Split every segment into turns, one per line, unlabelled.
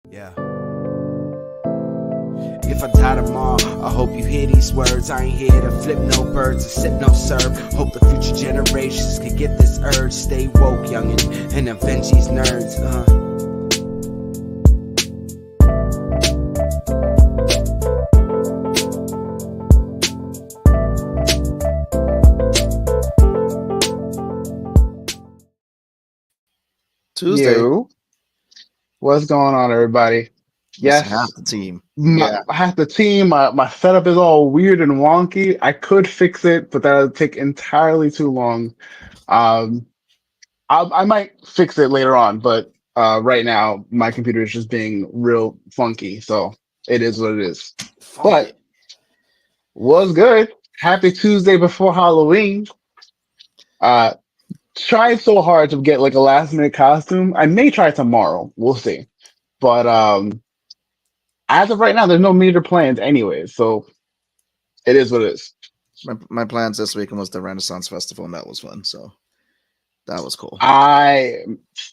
Yeah. If I die tomorrow, I hope you hear these words. I ain't here to flip no birds or sip no serve. Hope the future generations can get this urge. Stay woke, youngin', and avenge these nerds.
Tuesday.
What's going on, everybody?
Yes, half the team.
Half the team. My setup is all weird and wonky. I could fix it, but that would take entirely too long. I might fix it later on, but right now my computer is just being real funky, so it is what it is. But was good. Happy Tuesday before Halloween. Tried so hard to get like a last minute costume. I may try tomorrow. We'll see. But as of right now, there's no major plans anyways, so it is what it is.
My plans this weekend was the Renaissance Festival, and that was fun. So that was cool.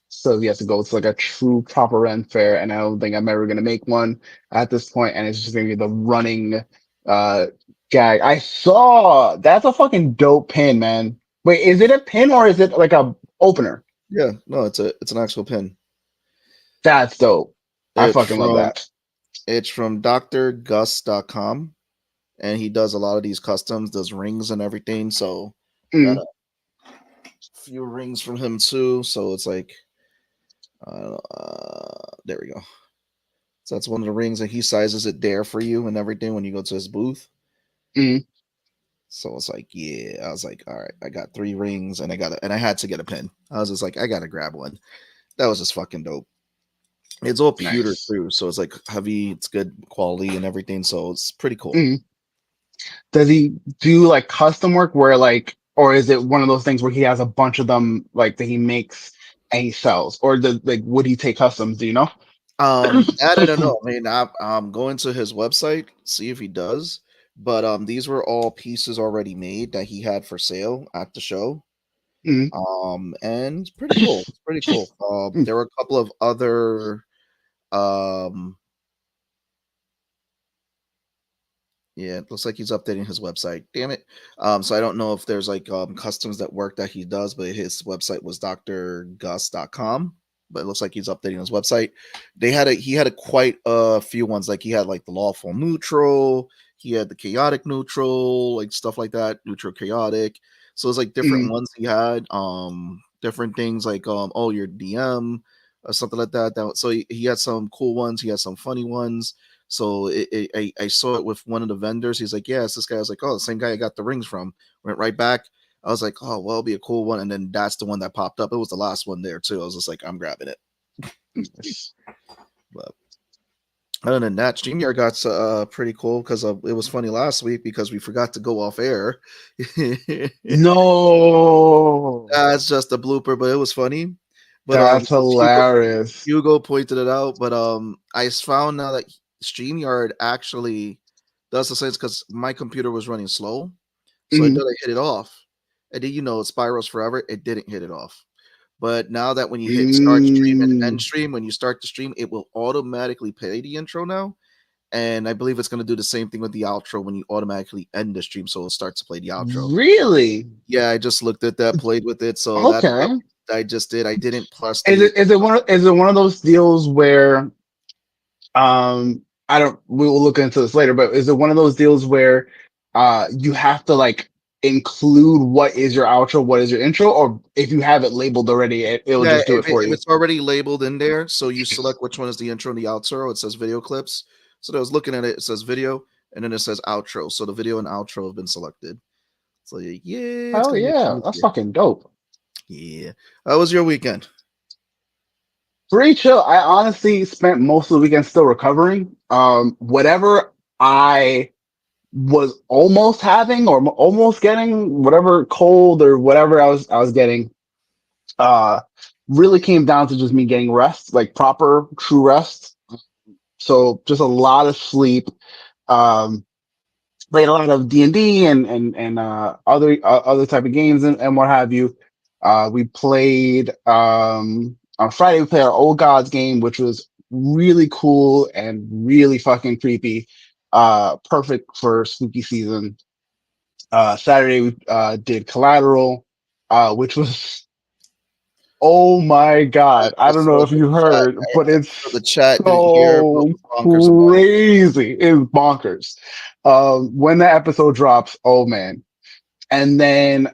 So you have to go to like a true proper Ren fair, and I don't think I'm ever gonna make one at this point, and it's just gonna be the running gag. I saw that's a fucking dope pin, man. Wait, is it a pin or is it like a opener?
Yeah, no, it's an actual pin.
That's dope. I fucking love that.
It's from drgus.com, and he does a lot of these customs, does rings and everything. So got a few rings from him too. So it's like, there we go. So that's one of the rings, and he sizes it there for you and everything when you go to his booth. So it's like, yeah, I was like, all right, I got 3 rings, and I had to get a pin. I was just like, I gotta grab one. That was just fucking dope. It's all pewter too, so it's like heavy, it's good quality and everything, so it's pretty cool.
Does he do like custom work where like, or is it one of those things where he has a bunch of them like that he makes and he sells, or would he take customs? Do you know?
I don't know. I mean, I'm going to his website, see if he does. But these were all pieces already made that he had for sale at the show. And pretty cool. It's pretty cool. There were a couple of other yeah, it looks like he's updating his website. Damn it. So I don't know if there's like customs that work that he does, but his website was drgus.com. But it looks like he's updating his website. He had quite a few ones. Like he had like the lawful neutral, he had the chaotic neutral, like stuff like that, neutral chaotic. So it's like different ones he had. Different things like oh, your DM or something like that. So he had some cool ones, he had some funny ones. So I saw it with one of the vendors. He's like, yeah, it's this guy. I was like, oh, the same guy I got the rings from. Went right back. I was like, oh, well, it'll be a cool one. And then that's the one that popped up. It was the last one there, too. I was just like, I'm grabbing it. But other than that, StreamYard got pretty cool because it was funny last week because we forgot to go off air.
No.
That's just a blooper, but it was funny. But
that's hilarious.
Hugo pointed it out, but I found now that StreamYard actually does the same because my computer was running slow. So it didn't hit it off. And then, it spirals forever. It didn't hit it off. But now that when you hit start stream and end stream, when you start the stream, it will automatically play the intro now. And I believe it's going to do the same thing with the outro when you automatically end the stream. So it'll start to play the outro.
Really?
Yeah, I just lookoked at that, played with it. So
okay.
That's what I just did. I didn't plus.
Is it one of those deals where we will look into this later, but is it one of those deals where you have to like include what is your outro, what is your intro, or if you have it labeled already, it'll just do it for you?
It's already labeled in there, so you select which one is the intro and the outro. It says video clips. So I was looking at it, it says video, and then it says outro. So the video and outro have been selected. So yeah.
Oh yeah, that's fucking dope.
Yeah. How was your weekend?
Pretty chill. I honestly spent most of the weekend still recovering. Whatever I was almost having or almost getting, whatever cold or whatever I was getting, really came down to just me getting rest, like proper true rest. So just a lot of sleep. Played a lot of D&D and other type of games and what have you. We played on Friday. We played our Old Gods game, which was really cool and really fucking creepy. Perfect for spooky season. Saturday we did Collateral, which was, oh my god! I don't know if you heard, but it's
The chat didn't hear, but it
so
was bonkers about it.
crazy. It's bonkers. When the episode drops, oh man! And then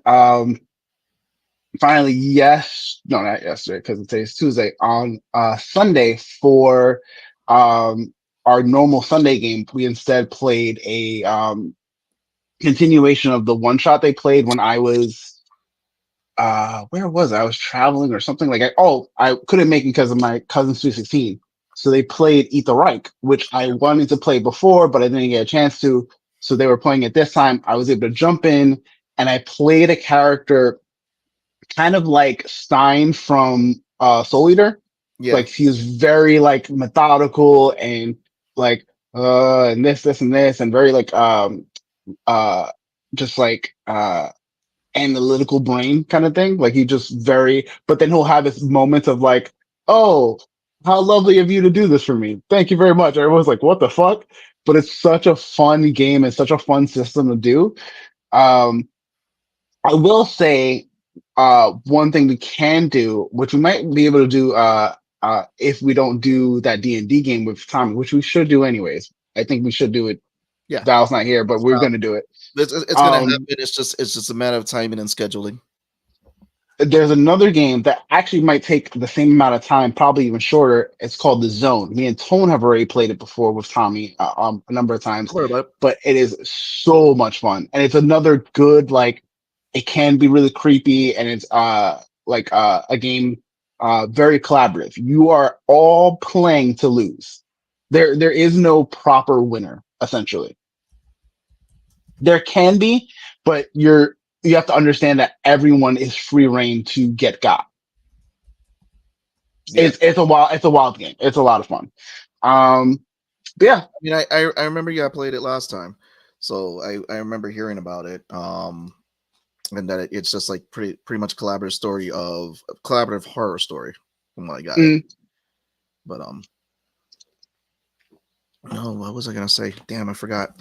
finally, yes, no, not yesterday because today's Tuesday. On Sunday for our normal Sunday game, we instead played a continuation of the one shot they played when I was where was I? I was traveling or something like I couldn't make it because of my cousin's 316. So they played Eat the Reich, which I wanted to play before, but I didn't get a chance to. So they were playing it this time. I was able to jump in and I played a character kind of like Stein from Soul Eater.
Yeah,
Like he was very like methodical and like and this and this and very like uh just like analytical brain kind of thing. Like he just very, but then he'll have his moments of like, oh, how lovely of you to do this for me. Thank you very much. Everyone's like, what the fuck? But it's such a fun game and such a fun system to do. Um, I will say, one thing we can do, which we might be able to do, if we don't do that D&D game with Tommy, which we should do anyways. I think we should do it.
yeah.
Val's not here, but we're going to do it.
It's gonna happen.
Um,
It's just a matter of timing and scheduling.
there's another game that actually might take the same amount of time, probably even shorter. It's called The Zone. Me and Tone have already played it before with Tommy a number of times,
Don't worry about it.
but it is so much fun. And it's another good, like, it can be really creepy and it's like a game very collaborative. You are all playing to lose. There is no proper winner, essentially. There can be, but you have to understand that everyone is free reign to get got.
Yeah.
It's a wild game. It's a lot of fun. But yeah,
I mean, I remember I played it last time, so I remember hearing about it. And that it's just like pretty much collaborative horror story from what I got it.
mm,
But no, what was I gonna say? Damn, I forgot.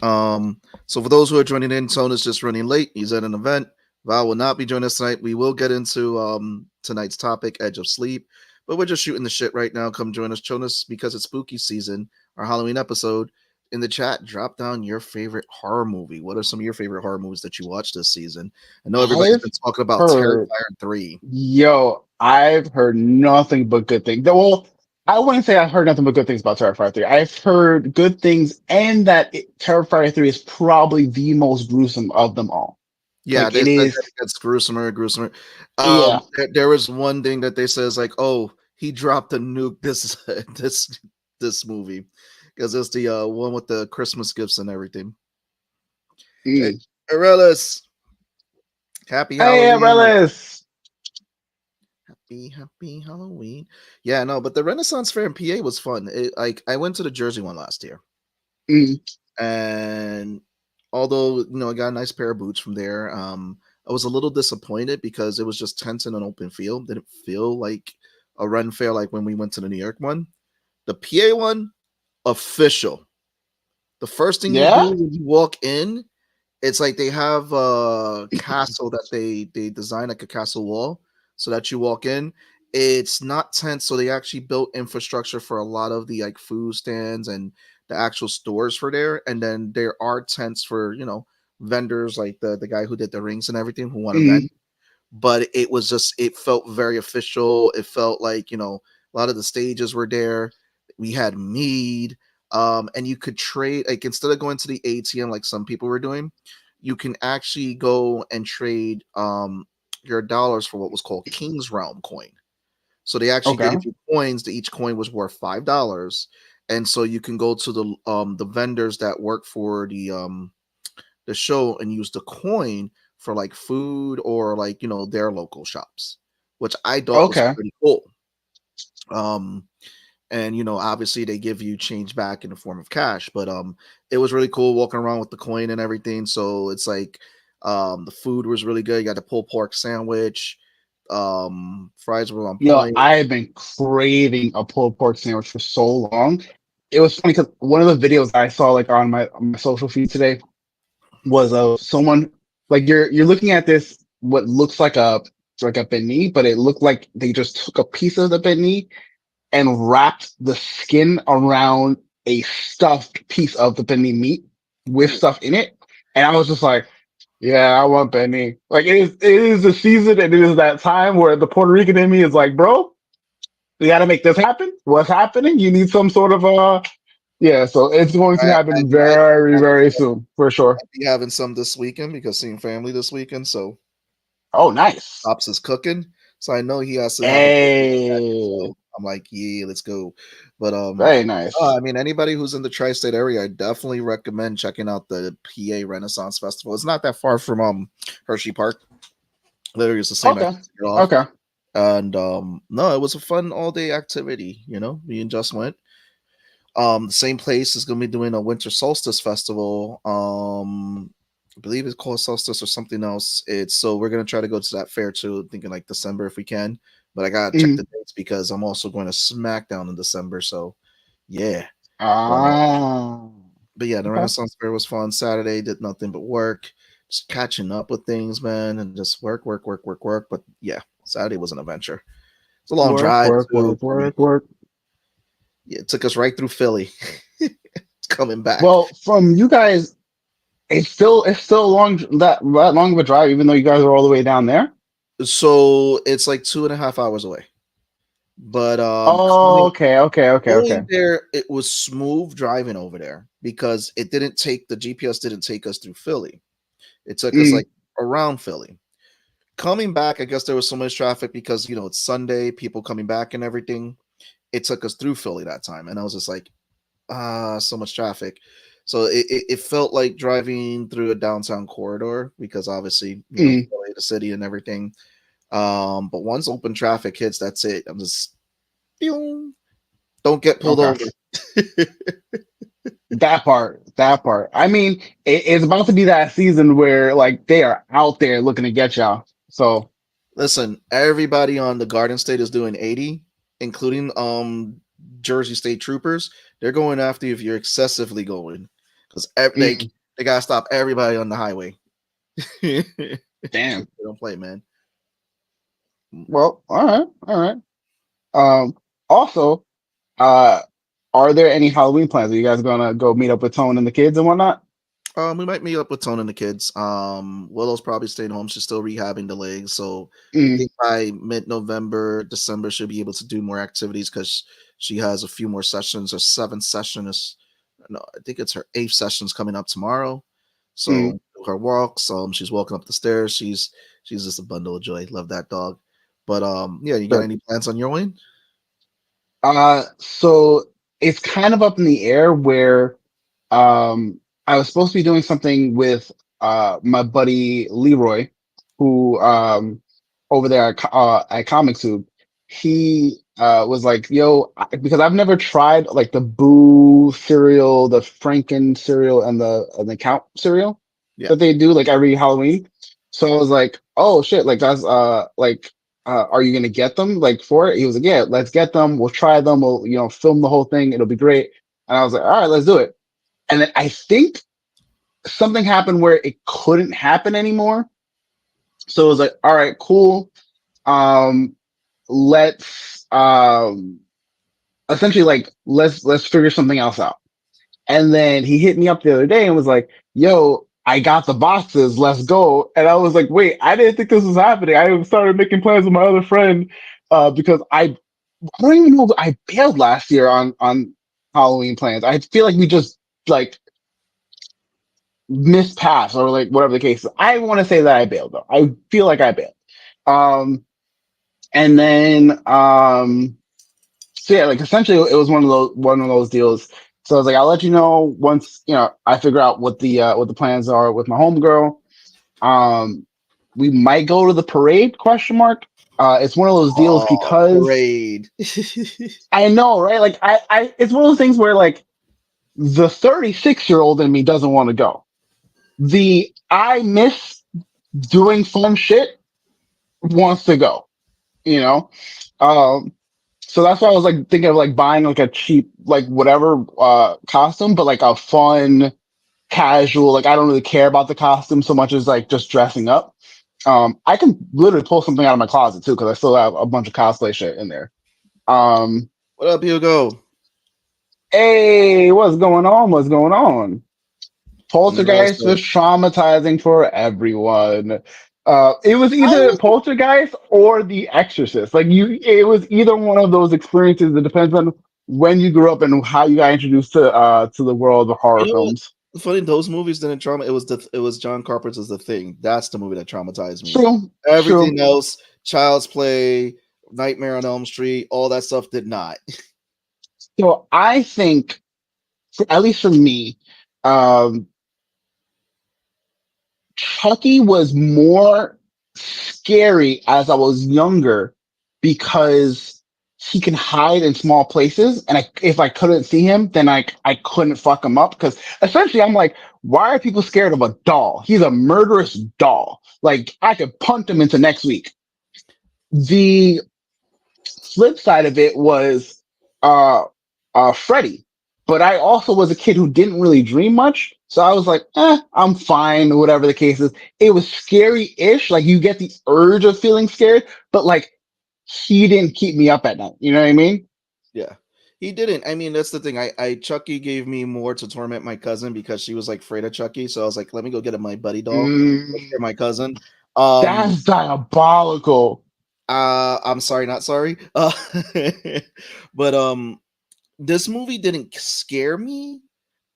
So for those who are joining in, Tone is just running late. He's at an event. Val will not be joining us tonight. We will get into tonight's topic, Edge of Sleep, but we're just shooting the shit right now. Come join us because it's spooky season, our Halloween episode. In the chat, drop down your favorite horror movie. What are some of your favorite horror movies that you watched this season? I know everybody's
I've
been talking about
heard,
Terrifier 3.
I've heard nothing but good things. Well, I wouldn't say I've heard nothing but good things about Terrifier 3. I've heard good things and that Terrifier 3 is probably the most gruesome of them all.
Yeah,
Like
they
it
said
is,
that it gets gruesomer.
yeah.
There was one thing that they says like, oh, he dropped a nuke this movie because it's the one with the Christmas gifts and everything. Hey,
Mm.
Arelis, happy
Hey,
Halloween.
Relish.
Happy Halloween. Yeah, no, but the Renaissance Fair in PA was fun. Like I went to the Jersey one last year,
Mm.
and although I got a nice pair of boots from there, I was a little disappointed because it was just tents in an open field. Didn't feel like a run fair like when we went to the New York one. The PA one, official. The first thing you
Yeah.
do when you walk in, it's like they have a castle that they design like a castle wall so that you walk in. It's not tents, so they actually built infrastructure for a lot of the like food stands and the actual stores for there. And then there are tents for vendors like the guy who did the rings and everything who want to
Mm.
vend. But it felt very official. It felt like a lot of the stages were there. We had mead, and you could trade like instead of going to the ATM like some people were doing, you can actually go and trade your dollars for what was called King's Realm coin. So they actually
Okay.
gave you coins. Each coin was worth $5, and so you can go to the vendors that work for the show and use the coin for like food or like their local shops, which I thought was
Okay.
pretty cool. Um, and obviously they give you change back in the form of cash, but it was really cool walking around with the coin and everything. So it's like the food was really good. You got the pulled pork sandwich, Fries were on
You know,
point.
I've been craving a pulled pork sandwich for so long. It was funny because one of the videos I saw like on my social feed today was of someone like you're looking at this what looks like a banh but it looked like they just took a piece of the banh and wrapped the skin around a stuffed piece of the banh meat with
Ooh,
stuff in it, and I was just like, yeah, I want banh. Like it is the season and it is that time where the Puerto Rican in me is like, bro, we got to make this happen. What's happening? You need some sort of yeah. So it's going to
I
happen
might
very very soon for sure.
be having some this weekend because seeing family this weekend. So
Oh, nice.
Pops is cooking, so I know he has to have a good week.
Hey,
So I'm like, yeah, let's go. But
very nice.
I mean, anybody who's in the tri-state area, I definitely recommend checking out the PA Renaissance Festival. It's not that far from Hershey Park. Literally, it's the same
Okay,
exit to get off.
okay.
And no, it was a fun all day activity. Me and Just went. The same place is going to be doing a winter solstice festival. I believe it's called solstice or something else. It's so we're going to try to go to that fair too, thinking like December if we can. But I gotta check the
Mhm.
dates because I'm also going to SmackDown in December. So yeah. But,
Ah,
but yeah, the
okay.
Renaissance Fair was fun. Saturday did nothing but work, just catching up with things, man, and just work, work, work, work, work. But yeah, Saturday was an adventure. It's a long
Work,
drive
work,
too
work,
for me.
work, work.
Yeah, it took us right through Philly. Coming back.
Well, from you guys, it's still long that long of a drive, even though you guys are all the way down there.
So it's like 2.5 hours away. But
Oh,
coming
okay, okay, okay, okay.
going there, it was smooth driving over there because it didn't take the GPS didn't take us through Philly. It took us
Mm,
like around Philly. Coming back, I guess there was so much traffic because it's Sunday, people coming back and everything. It took us through Philly that time, and I was just like, so much traffic. So it felt like driving through a downtown corridor because obviously
mm.
Philly, the city and everything. But once open traffic hits, that's it. I'm just pew, don't get pulled
Okay.
over.
That part, that part. I mean, it's about to be that season where like they are out there looking to get y'all. So,
Listen, everybody on the Garden State is doing 80, including Jersey State troopers. They're going after you if you're excessively going because
mm,
they gotta stop everybody on the highway. They
damn.
don't play, man.
Well, all right, all right. Also, uh, are there any Halloween plans? Are you guys gonna go meet up with Tone and the kids and whatnot?
We might meet up with Tone and the kids. Willow's probably staying home. She's still rehabbing the legs, so I
Mm,
think by mid-November, December, she'll be able to do more activities because she has a few more sessions. Her seventh session is, no, I think it's her eighth session's coming up tomorrow.
mm,
So her walks, she's walking up the stairs. She's just a bundle of joy. Love that dog. But yeah, you got
good.
any plans on your way?
So it's kind of up in the air where I was supposed to be doing something with my buddy Leroy, who over there at ComicTube. He was like, "Yo," because I've never tried like the Boo cereal, the Franken cereal, and the Count cereal
Yeah.
that they do like every Halloween. So I was like, "Oh shit!" Like that's are you gonna get them like for it? He was like, "Yeah, let's get them. We'll try them. We'll film the whole thing. It'll be great." And I was like, "All right, let's do it." And then I think something happened where it couldn't happen anymore. So it was like, all right, cool. Um, let's essentially like let's figure something else out. And then he hit me up the other day and was like, "Yo, I got the boxes. Let's go." And I was like, "Wait, I didn't think this was happening." I started making plans with my other friend because I don't even know if I bailed last year on Halloween plans. I feel like we just like mispass or like whatever the case is. I want to say that I bailed though. I feel like I bailed. Um, and then so yeah, like essentially it was one of those deals. So I was like, I'll let you know once I figure out what the plans are with my homegirl. Um, we might go to the parade? Question mark. It's one of those deals
Oh,
because
parade.
I know, right? Like it's one of those things where like the 36-year-old in me doesn't want to go. The I miss doing fun shit wants to go. you know. Um, so that's why I was like thinking of like buying like a cheap like whatever costume, but like a fun casual. Like I don't really care about the costume so much as like just dressing up. I can literally pull something out of my closet too because I still have a bunch of cosplay shit in there. Um,
What up, Hugo?
hey, what's going on? What's going on?
On the rest
Poltergeist
of
was traumatizing for everyone. It was
I
either
was
Poltergeist or The Exorcist. Like you, it was either one of those experiences. It depends on when you grew up and how you got introduced to the world of horror
you know what?
films.
Funny, those movies didn't trauma. It was John Carpenter's The Thing. That's the movie that traumatized me.
True, true.
Everything else, Child's Play, Nightmare on Elm Street, all that stuff did not.
So I think, at least for me, um, Chucky was more scary as I was younger because he can hide in small places, and if I couldn't see him, then I couldn't fuck him up because essentially I'm like, why are people scared of a doll? He's a murderous doll. Like I could punt him into next week. The flip side of it was uh Freddy. But I also was a kid who didn't really dream much. So I was like, I'm fine, whatever the case is. It was scary-ish. Like you get the urge of feeling scared, but like he didn't keep me up at night. You know what I mean?
Yeah. He didn't. I mean, that's the thing. I Chucky gave me more to torment my cousin because she was like afraid of Chucky. So I was like, let me go get my buddy doll for
Mm,
my cousin. Um,
that's diabolical.
I'm sorry, not sorry. But this movie didn't scare me,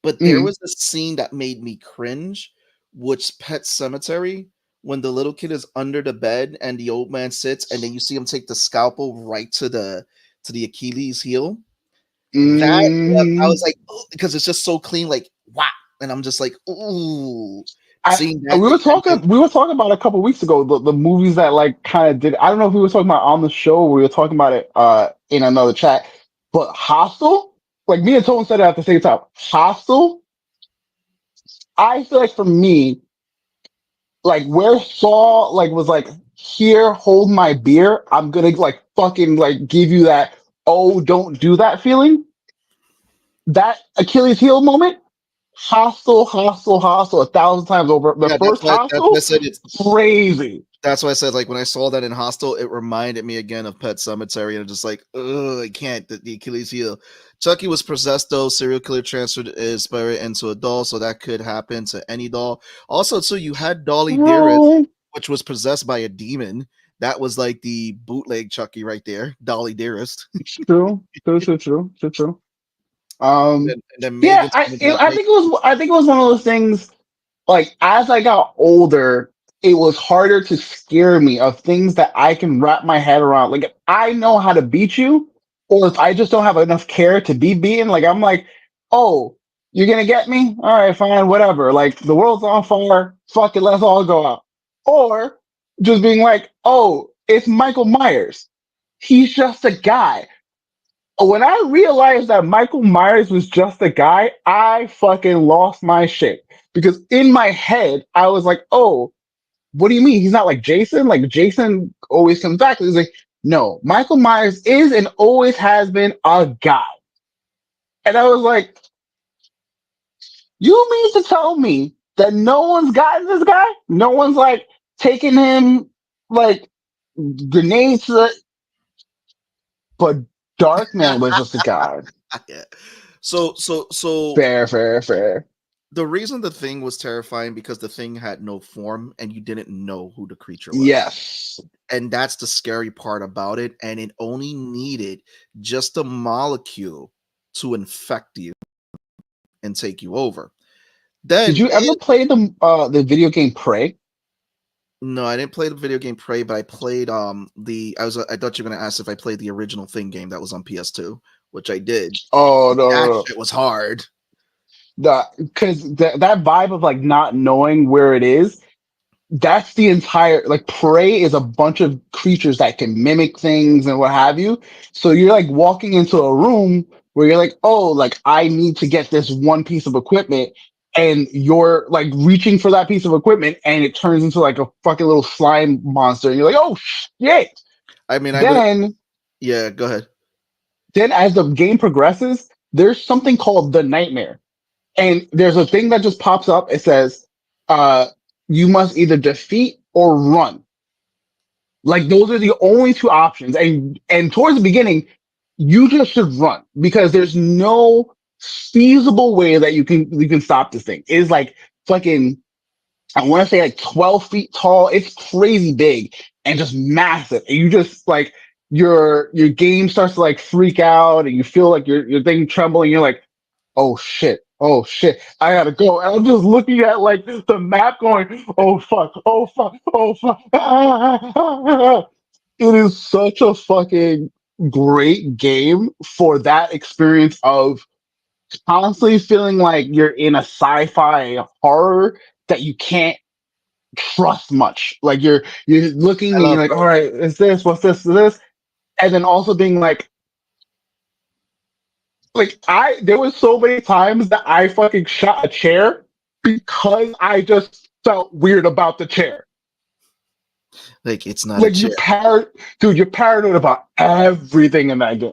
but there
Mm,
was a scene that made me cringe, which Pet Cemetery, when the little kid is under the bed and the old man sits, and then you see him take the scalpel right to the Achilles heel. That I
mm.
was like, because it's just so clean, like wow, and I'm just like, ooh,
I
seeing
we
that
were
thing. And then,
talking about a couple weeks ago the movies that like kind of did. I don't know if we were talking about on the show or we were talking about it in another chat, but Hostel, like me and Tone said it at the same time. Hostel, I feel like for me, like where Saw like was like, here, hold my beer. I'm gonna like fucking like give you that, oh, don't do that feeling. That Achilles heel moment, hostile, 1,000 times over. The
yeah,
first
that's why I
hostile,
said it's.
crazy.
That's why I said, like, when I saw that in Hostel, it reminded me again of Pet Cemetery, and I'm just like, ugh, I can't. The Achilles heel. Chucky was possessed, though. Serial killer transferred his spirit into a doll, so that could happen to any doll. Also, too, you had Dolly Dearest,
True,
which was possessed by a demon. That was like the bootleg Chucky right there, Dolly Dearest.
true.
And
Um,
then
yeah,
Megan was like,
I think it was one of those things. Like as I got older, it was harder to scare me of things that I can wrap my head around. Like if I know how to beat you, or if I just don't have enough care to be beaten, like I'm like, oh, you're gonna get me? All right, fine, whatever. Like the world's on fire, fuck it, let's all go out. Or just being like, oh, it's Michael Myers. He's just a guy. When I realized that Michael Myers was just a guy, I fucking lost my shit. Because in my head, I was like, oh, what do you mean? He's not like Jason? Like Jason always comes back. He's like, no, Michael Myers is and always has been a guy. And I was like, you mean to tell me that no one's gotten this guy? No one's like taking him like grenades to the, but Darkman was just a guy.
yeah. So
Fair.
the reason the thing was terrifying because the thing had no form and you didn't know who the creature was.
Yes.
And that's the scary part about it. And it only needed just a molecule to infect you and take you over.
Did
Then
you ever play the video game Prey?
no, I didn't play the video game Prey, but I played I thought you were gonna ask if I played the original Thing game that was on PS2, which I did.
Oh
That
no,
shit was hard.
because that vibe of like not knowing where it is. That's the entire like Prey is a bunch of creatures that can mimic things and what have you. So you're like walking into a room where you're like, oh, like I need to get this one piece of equipment, and you're like reaching for that piece of equipment, and it turns into like a fucking little slime monster, and you're like, oh shit.
I mean, yeah, go ahead.
Then as the game progresses, there's something called the nightmare. And there's a thing that just pops up. It says, uh, you must either defeat or run. Like those are the only two options. And towards the beginning, you just should run because there's no feasible way that you can stop this thing. It is like fucking, I want to say like 12 feet tall. It's crazy big and just massive. And you just like your game starts to like freak out and you feel like your thing trembling. You're like, oh shit. Oh shit, I gotta go. And I'm just looking at like the map going, oh fuck, oh fuck, oh fuck. It is such a fucking great game for that experience of constantly feeling like you're in a sci-fi horror that you can't trust much. Like you're looking
I
and you're
love
like, all right, is this, what's this? And then also being like there was so many times that I fucking shot a chair because I just felt weird about the chair.
like it's not a
Like
chair.
dude, you're paranoid about everything in that game.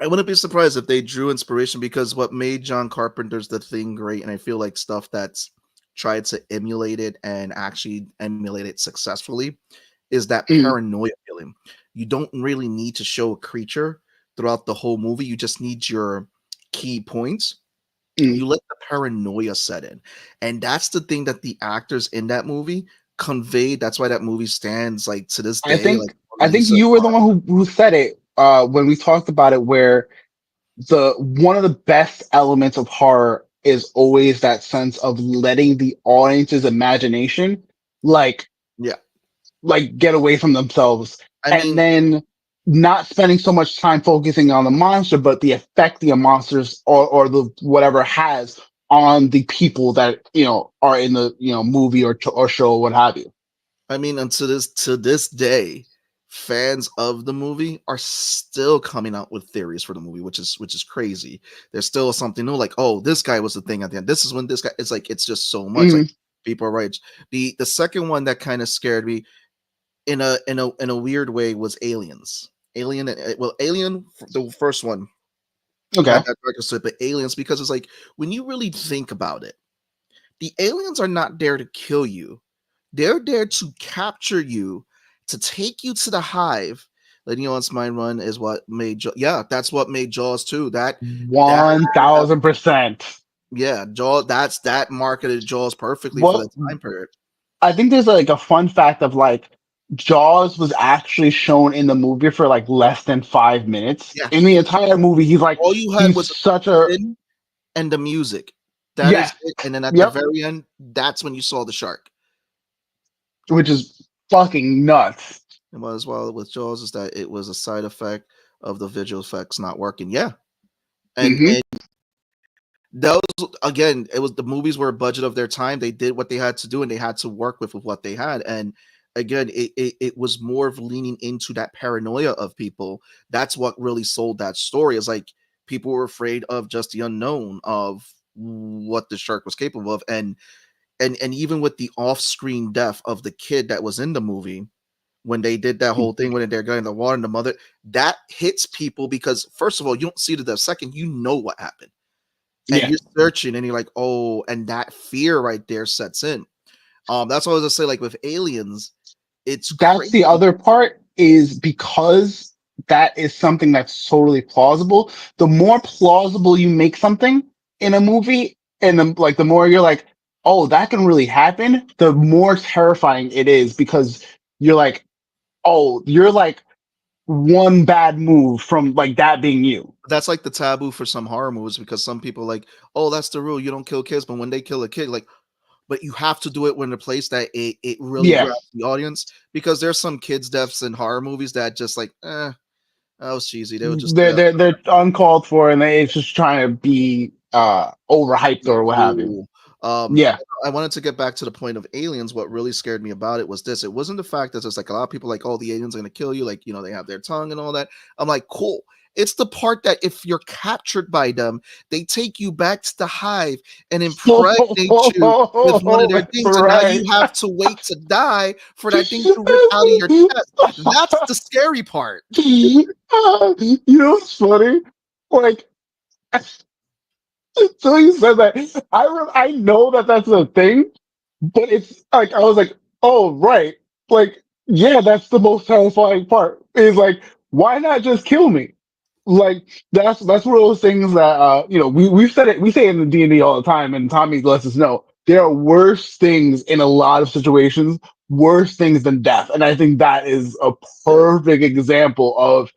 I wouldn't be surprised if they drew inspiration because what made John Carpenter's The Thing great, and I feel like stuff that's tried to emulate it and actually emulate it successfully, is that
Mm,
paranoia feeling. You don't really need to show a creature throughout the whole movie. You just need your key points.
mm.
You let the paranoia set in. And that's the thing that the actors in that movie conveyed. That's why that movie stands like to this
I
day, like
think
one
I
of
think
these
you were the one who said it when we talked about it, where the one of the best elements of horror is always that sense of letting the audience's imagination like
yeah.
get away from themselves,
I
and
mean,
then not spending so much time focusing on the monster but the effect the monsters or the whatever has on the people that are in the movie or show or what have you.
and to this day, fans of the movie are still coming out with theories for the movie, which is crazy. There's still something new, like, oh, this guy was the thing at the end. This is when this guy. It's like it's just so much. Like
Mm,
people are right. The second one that kind of scared me in a weird way was Aliens. Alien, the first one
okay.
had that darker side, but Aliens, because it's like when you really think about it, the aliens are not there to kill you. They're there to capture you, to take you to the hive. Letting you on's mind run is what made yeah, that's what made Jaws too. That
1000%.
yeah, Jaws, that marketed Jaws perfectly for
What
that time period.
I think there's like a fun fact of like Jaws was actually shown in the movie for like less than 5 minutes.
Yeah.
In the entire movie,
All you had
he's
was a
such a
spin and the music. That
yeah,
is it. And then at the
yep,
very end, that's when you saw the shark.
which is fucking nuts.
And what as well with Jaws is that it was a side effect of the visual effects not working. Yeah. And
Hmm.
that was, again, it was the movies were a budget of their time. They did what they had to do and they had to work with what they had. And again, it was more of leaning into that paranoia of people. That's what really sold that story. Is like people were afraid of just the unknown of what the shark was capable of. And even with the off-screen death of the kid that was in the movie, when they did that whole thing when they're getting the water and the mother, that hits people because first of all, you don't see the death. Second, you know what happened. And
Yeah,
you're searching and you're like, oh, and that fear right there sets in. That's what I was gonna say. Like with aliens, it's
that's
crazy.
the other part is because that is something that's totally plausible. The more plausible you make something in a movie, and the more you're like, oh, that can really happen, the more terrifying it is because you're like, oh, you're like one bad move from like that being you.
That's like the taboo for some horror movies because some people like, oh, that's the rule. You don't kill kids, but when they kill a kid, like, but you have to do it when the place that it really
Yeah,
grabs the audience because there's some kids deaths in horror movies that just like, that was cheesy. They were just
they're uncalled for, and it's just trying to be overhyped or what have you.
cool. Um,
Yeah,
I wanted to get back to the point of aliens. What really scared me about it was this. It wasn't the fact that there's like a lot of people like, oh, the aliens are gonna kill you, like they have their tongue and all that. I'm like, cool. It's the part that if you're captured by them, they take you back to the hive and impregnate you with one of their things, and now you
Right.
have to wait to die for that thing to rip out of your chest. That's the scary part.
You know what's funny? Like, until you said that, I know that that's a thing, but it's like I was like, oh right, like yeah, that's the most terrifying part. Is like, why not just kill me? Like that's one of those things that we said it, we say it in the D&D all the time, and Tommy lets us know there are worse things in a lot of situations, worse things than death, and I think that is a
Yeah.
perfect example of,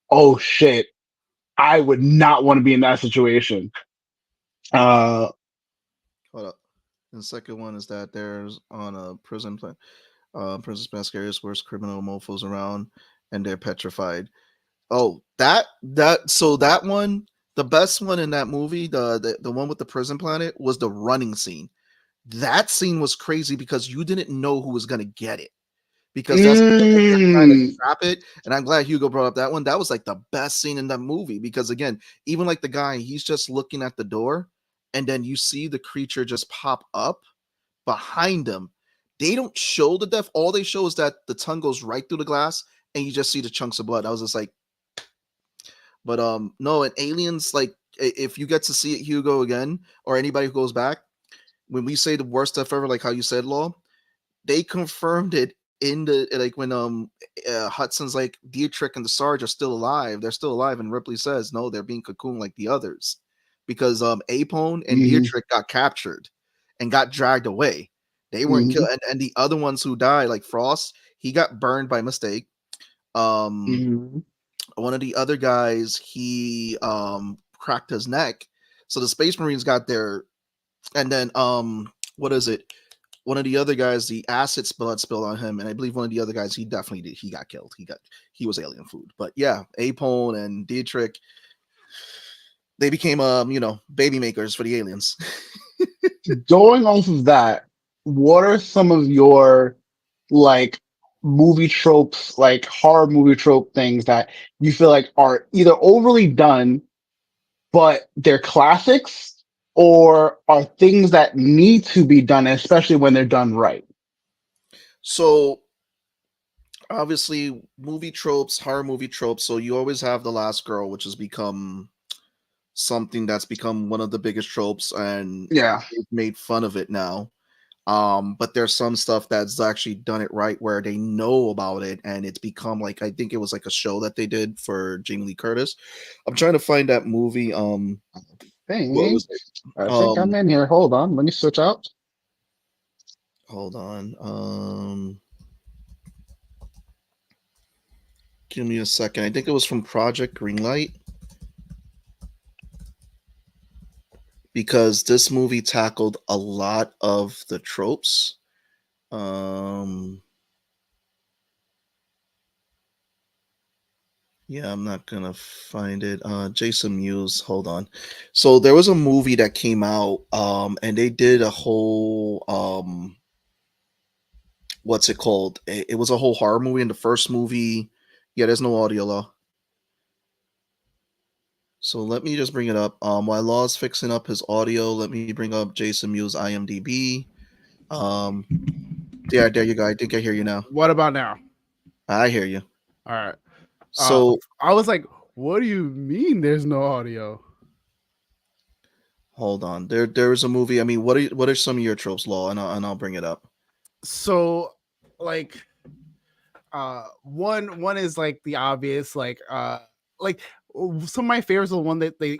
oh shit, I would not want to be in that situation. Uh,
Hold up. And the second one is that there's on a prison plan. Princess Mascarius wears criminal mofos around, and they're petrified. Oh, that one, the best one in that movie, the one with the prison planet, was the running scene. That scene was crazy because you didn't know who was gonna get it. Because that's the thing, they're trying to
mm,
trap it. And I'm glad Hugo brought up that one. That was like the best scene in that movie because again, even like the guy, he's just looking at the door, and then you see the creature just pop up behind him. They don't show the death. All they show is that the tongue goes right through the glass, and you just see the chunks of blood. I was just like, but no, and aliens, like if you get to see it, Hugo, again, or anybody who goes back, when we say the worst stuff ever, like how you said, Law, they confirmed it in the like when Hudson's like Dietrich and the Sarge are still alive. They're still alive, and Ripley says no, they're being cocooned like the others because Apone and
mhm,
Dietrich got captured and got dragged away. They weren't killed,
mhm,
and the other ones who died, like Frost, he got burned by mistake. Um,
mhm,
one of the other guys, he cracked his neck, so the Space Marines got there, and then what is it? One of the other guys, the acid blood spilled on him, and I believe one of the other guys, he definitely did. He got killed. He was alien food. But yeah, Apone and Dietrich, they became baby makers for the aliens.
Going off of that, what are some of your like movie tropes, like horror movie trope things that you feel like are either overly done, but they're classics, or are things that need to be done, especially when they're done right?
So obviously, movie tropes, horror movie tropes. So you always have the last girl, which has become something that's become one of the biggest tropes, and
Yeah.
they've made fun of it now. But there's some stuff that's actually done it right where they know about it and it's become like, I think it was like a show that they did for Jamie Lee Curtis. I'm trying to find that movie. What
Thing.
was it?
I think I'm in here. Hold on. Let me switch out.
Hold on. Give me a second. I think it was from Project Greenlight because this movie tackled a lot of the tropes. Yeah, I'm not gonna find it. Jason Mewes, hold on. So there was a movie that came out, and they did a whole what's it called? It was a whole horror movie. In the first movie, yeah, there's no audio law. So let me just bring it up. While Law's fixing up his audio, let me bring up Jason Mewes IMDb. Um, yeah, there you go. I think I hear you now.
What about now?
I hear you.
All right.
So
I was like, what do you mean there's no audio?
hold on. There's a movie. I mean, what are some of your tropes, Law? And I'll bring it up.
So like one is like the obvious, like some of my favorites are the one that they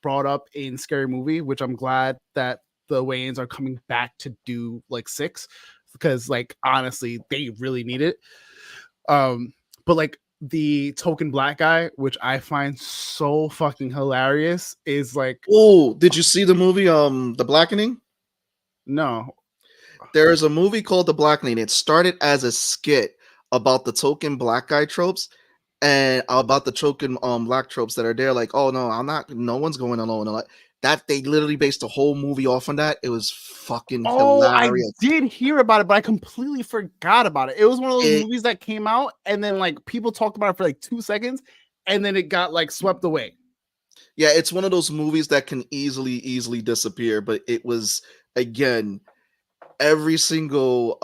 brought up in Scary Movie, which I'm glad that the Wayans are coming back to do like 6, because like honestly they really need it. But like the token black guy, which I find so fucking hilarious, is like,
Oh, did you see the movie The Blackening?
no.
There is a movie called The Blackening. It started as a skit about the token black guy tropes and about the token black tropes that are there. Like, oh no, no one's going alone. And like that, they literally based the whole movie off on that. It was fucking
Oh, I
hilarious.
did hear about it, but I completely forgot about it. It was one of those
It-
movies that came out and then like people talked about it for like 2 seconds and then it got like swept away.
Yeah, it's one of those movies that can easily disappear, but it was, again, every single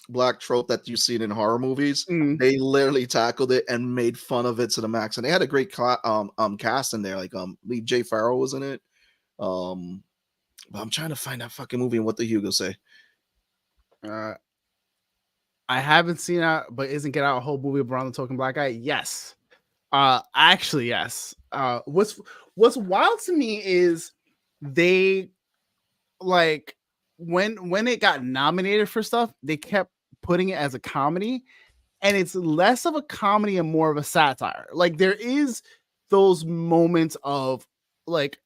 black trope that you've seen in horror movies, they literally tackled it and made fun of it to the max. And they had a great cast in there. Like Lee J. Farrell was in it. But I'm trying to find that fucking movie and what the Hugo say.
I haven't seen that, but isn't Get Out a whole movie around the token black guy? Yes. Actually, yes. What's wild to me is they like when it got nominated for stuff, they kept putting it as a comedy, and it's less of a comedy and more of a satire. Like there is those moments of like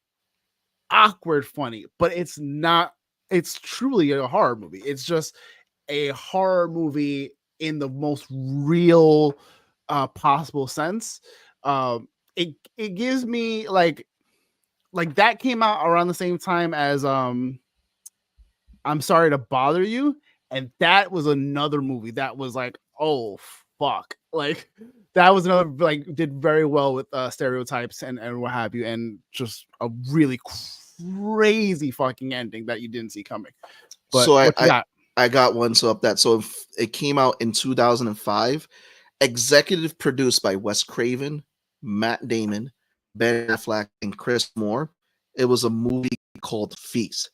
awkward funny, but it's not. It's truly a horror movie. It's just a horror movie in the most real possible sense. It gives me like that came out around the same time as I'm Sorry to Bother You, and that was another movie that was like, oh fuck, like that was another like did very well with stereotypes and what have you, and just a really crazy fucking ending that you didn't see coming. But
So
I
got one. So up that. So it came out in 2005. Executive produced by Wes Craven, Matt Damon, Ben Affleck, and Chris Moore. It was a movie called Feast,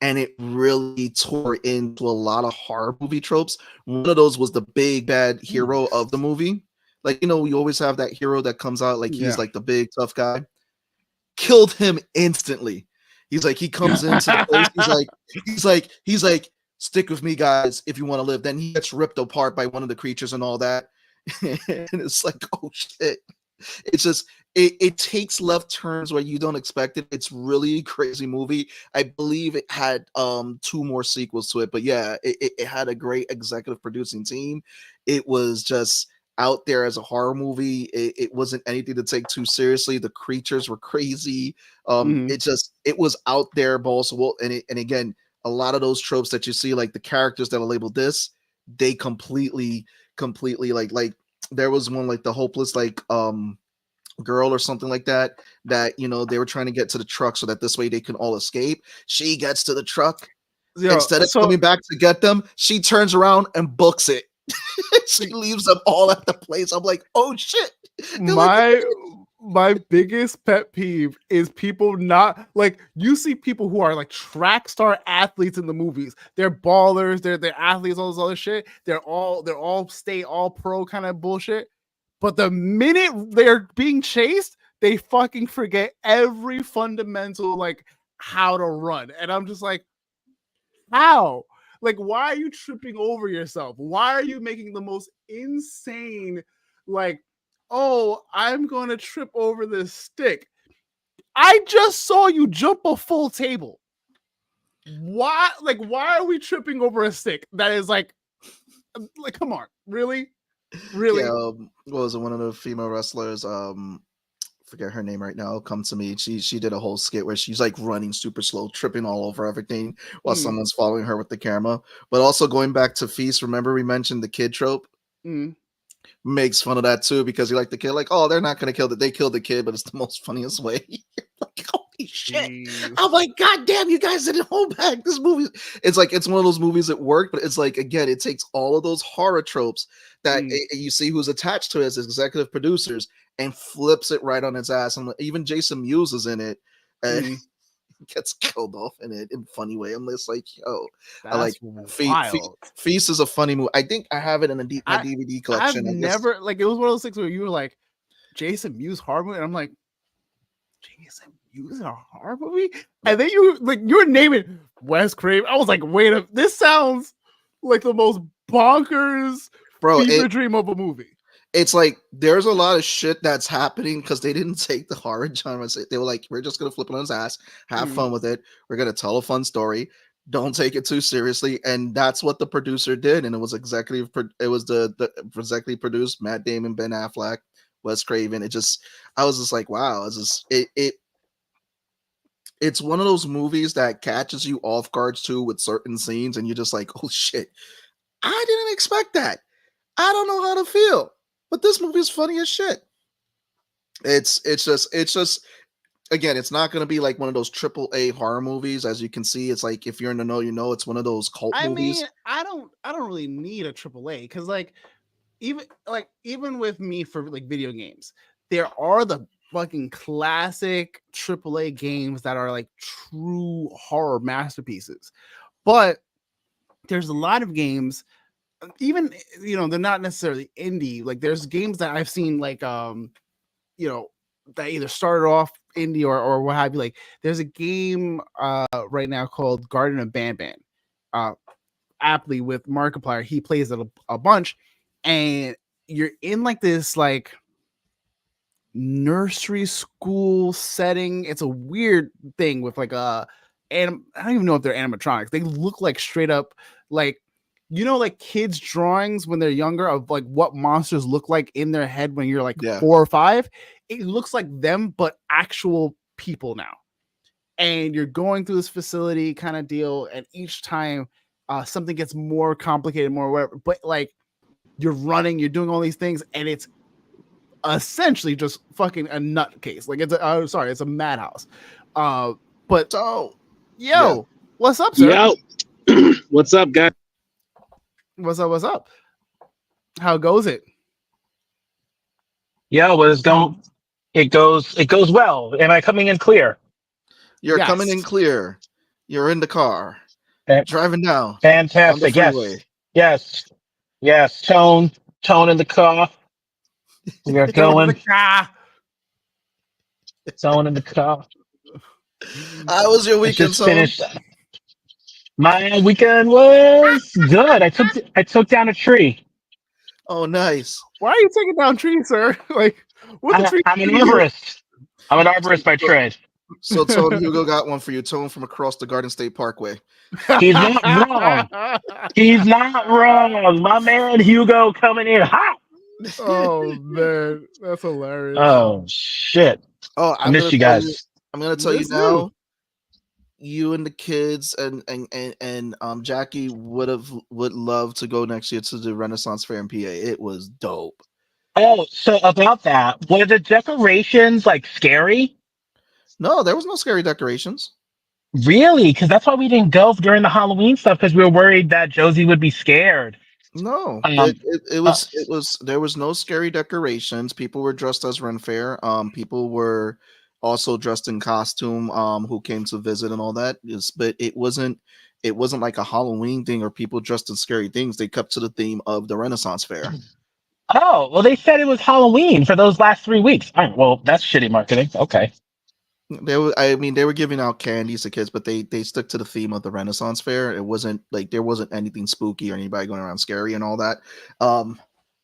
and it really tore into a lot of horror movie tropes. One of those was the big bad hero of the movie. Like, you know, we always have that hero that comes out like he's like the big tough guy. Killed him instantly. He's like, he comes into the place. He's like, stick with me, guys, if you want to live. Then he gets ripped apart by one of the creatures and all that. And it's like, oh shit. It's just it takes left turns where you don't expect it. It's really a crazy movie. I believe it had 2 more sequels to it, but yeah, it had a great executive producing team. It was just out there as a horror movie. It wasn't anything to take too seriously. The creatures were crazy. It was out there, balls to wall. And again, a lot of those tropes that you see, like the characters that are labeled this, they completely like there was one like the hopeless like girl or something like that you know they were trying to get to the truck so that this way they can all escape. She gets to the truck. Instead of coming back to get them, she turns around and books it. She leaves them all at the place. I'm like, oh shit.
My biggest pet peeve is people not like, you see people who are like track star athletes in the movies. They're ballers, they're athletes, all this other shit. They're all state, all pro kind of bullshit. But the minute they're being chased, they fucking forget every fundamental like how to run. And I'm just like, how? Like, why are you tripping over yourself? Why are you making the most insane like, oh, I'm going to trip over this stick? I just saw you jump a full table. Why are we tripping over a stick that is like come on, really?
Yeah, what was it? One of the female wrestlers, forget her name right now. Come to me. She did a whole skit where she's like running super slow, tripping all over everything while someone's following her with the camera. But also going back to Feast, remember we mentioned the kid trope? Makes fun of that too, because you like the kid, like, oh, they're not gonna kill they killed the kid, but it's the most funniest way. Like, holy shit. I'm like, god damn, you guys didn't hold back this movie. It's like it's one of those movies that work, but it's like, again, it takes all of those horror tropes that you see who's attached to it as executive producers and flips it right on its ass. And even Jason Mewes is in it and gets killed off in it in a funny way. I'm just like, yo,
that's
I like Feast is a funny movie. I think I have it in my DVD collection.
I've never like, it was one of those things where you were like, Jason Mewes horror movie, and I'm like, Jason Mewes a horror movie? And then you're naming Wes Craven. I was like, wait a, this sounds like the most bonkers fever dream of a movie.
It's like there's a lot of shit that's happening because they didn't take the horror genre. They were like, we're just gonna flip it on his ass, have fun with it. We're gonna tell a fun story. Don't take it too seriously, and that's what the producer did. And it was executive produced Matt Damon, Ben Affleck, Wes Craven. I was just like, wow. It's one of those movies that catches you off guard too with certain scenes, and you're just like, oh shit, I didn't expect that. I don't know how to feel. But this movie is funny as shit. It's just again, it's not going to be like one of those AAA horror movies. As you can see, it's like if you're in the know, you know, it's one of those cult
I
movies.
mean, I don't really need a AAA because even with me for like video games, there are the fucking classic AAA games that are like true horror masterpieces. But there's a lot of games, even they're not necessarily indie. Like there's games that I've seen like that either started off indie or what have you. Like there's a game right now called Garden of Banban. Aptly with Markiplier, he plays it a bunch, and you're in like this like nursery school setting. It's a weird thing with like I don't even know if they're animatronics. They look like straight up like like kids drawings when they're younger of like what monsters look like in their head when you're like 4 or 5. It looks like them but actual people now. And you're going through this facility kind of deal, and each time something gets more complicated, more whatever, but like you're running, you're doing all these things, and it's essentially just fucking a nutcase. Like it's a madhouse. But what's up, sir?
Yo, what's up, guys?
What's up? How goes it?
Yo, what is going? It goes well. Am I coming in clear?
You're coming in clear. You're in the car. Driving down.
Fantastic. Yes. Tone in the car. We are going. Tone in the car.
How was your weekend,
just finished. My weekend was good. I took down a tree.
Oh, nice.
Why are you taking down trees, sir? Like,
I'm an arborist. I'm an arborist by trade.
So Tone Hugo got one for you. Tone from across the Garden State Parkway.
He's not wrong. He's not wrong. My man Hugo coming in hot.
Oh man, that's hilarious.
Oh shit.
Oh,
I miss you guys.
I'm gonna tell you now. You and the kids and Jackie would love to go next year to the Renaissance Fair in PA. It was dope.
Oh, so about that, were the decorations like scary?
No, there was no scary decorations.
Really? Because that's why we didn't go during the Halloween stuff, because we were worried that Josie would be scared.
No, it was there was no scary decorations. People were dressed as Ren Fair. People were also dressed in costume who came to visit and all that. But it wasn't like a Halloween thing or people dressed in scary things. They kept to the theme of the Renaissance Fair.
Oh, well, they said it was Halloween for those last 3 weeks. All right, well, that's shitty marketing. Okay.
They were giving out candies to kids, but they stuck to the theme of the Renaissance Fair. It wasn't like there wasn't anything spooky or anybody going around scary and all that.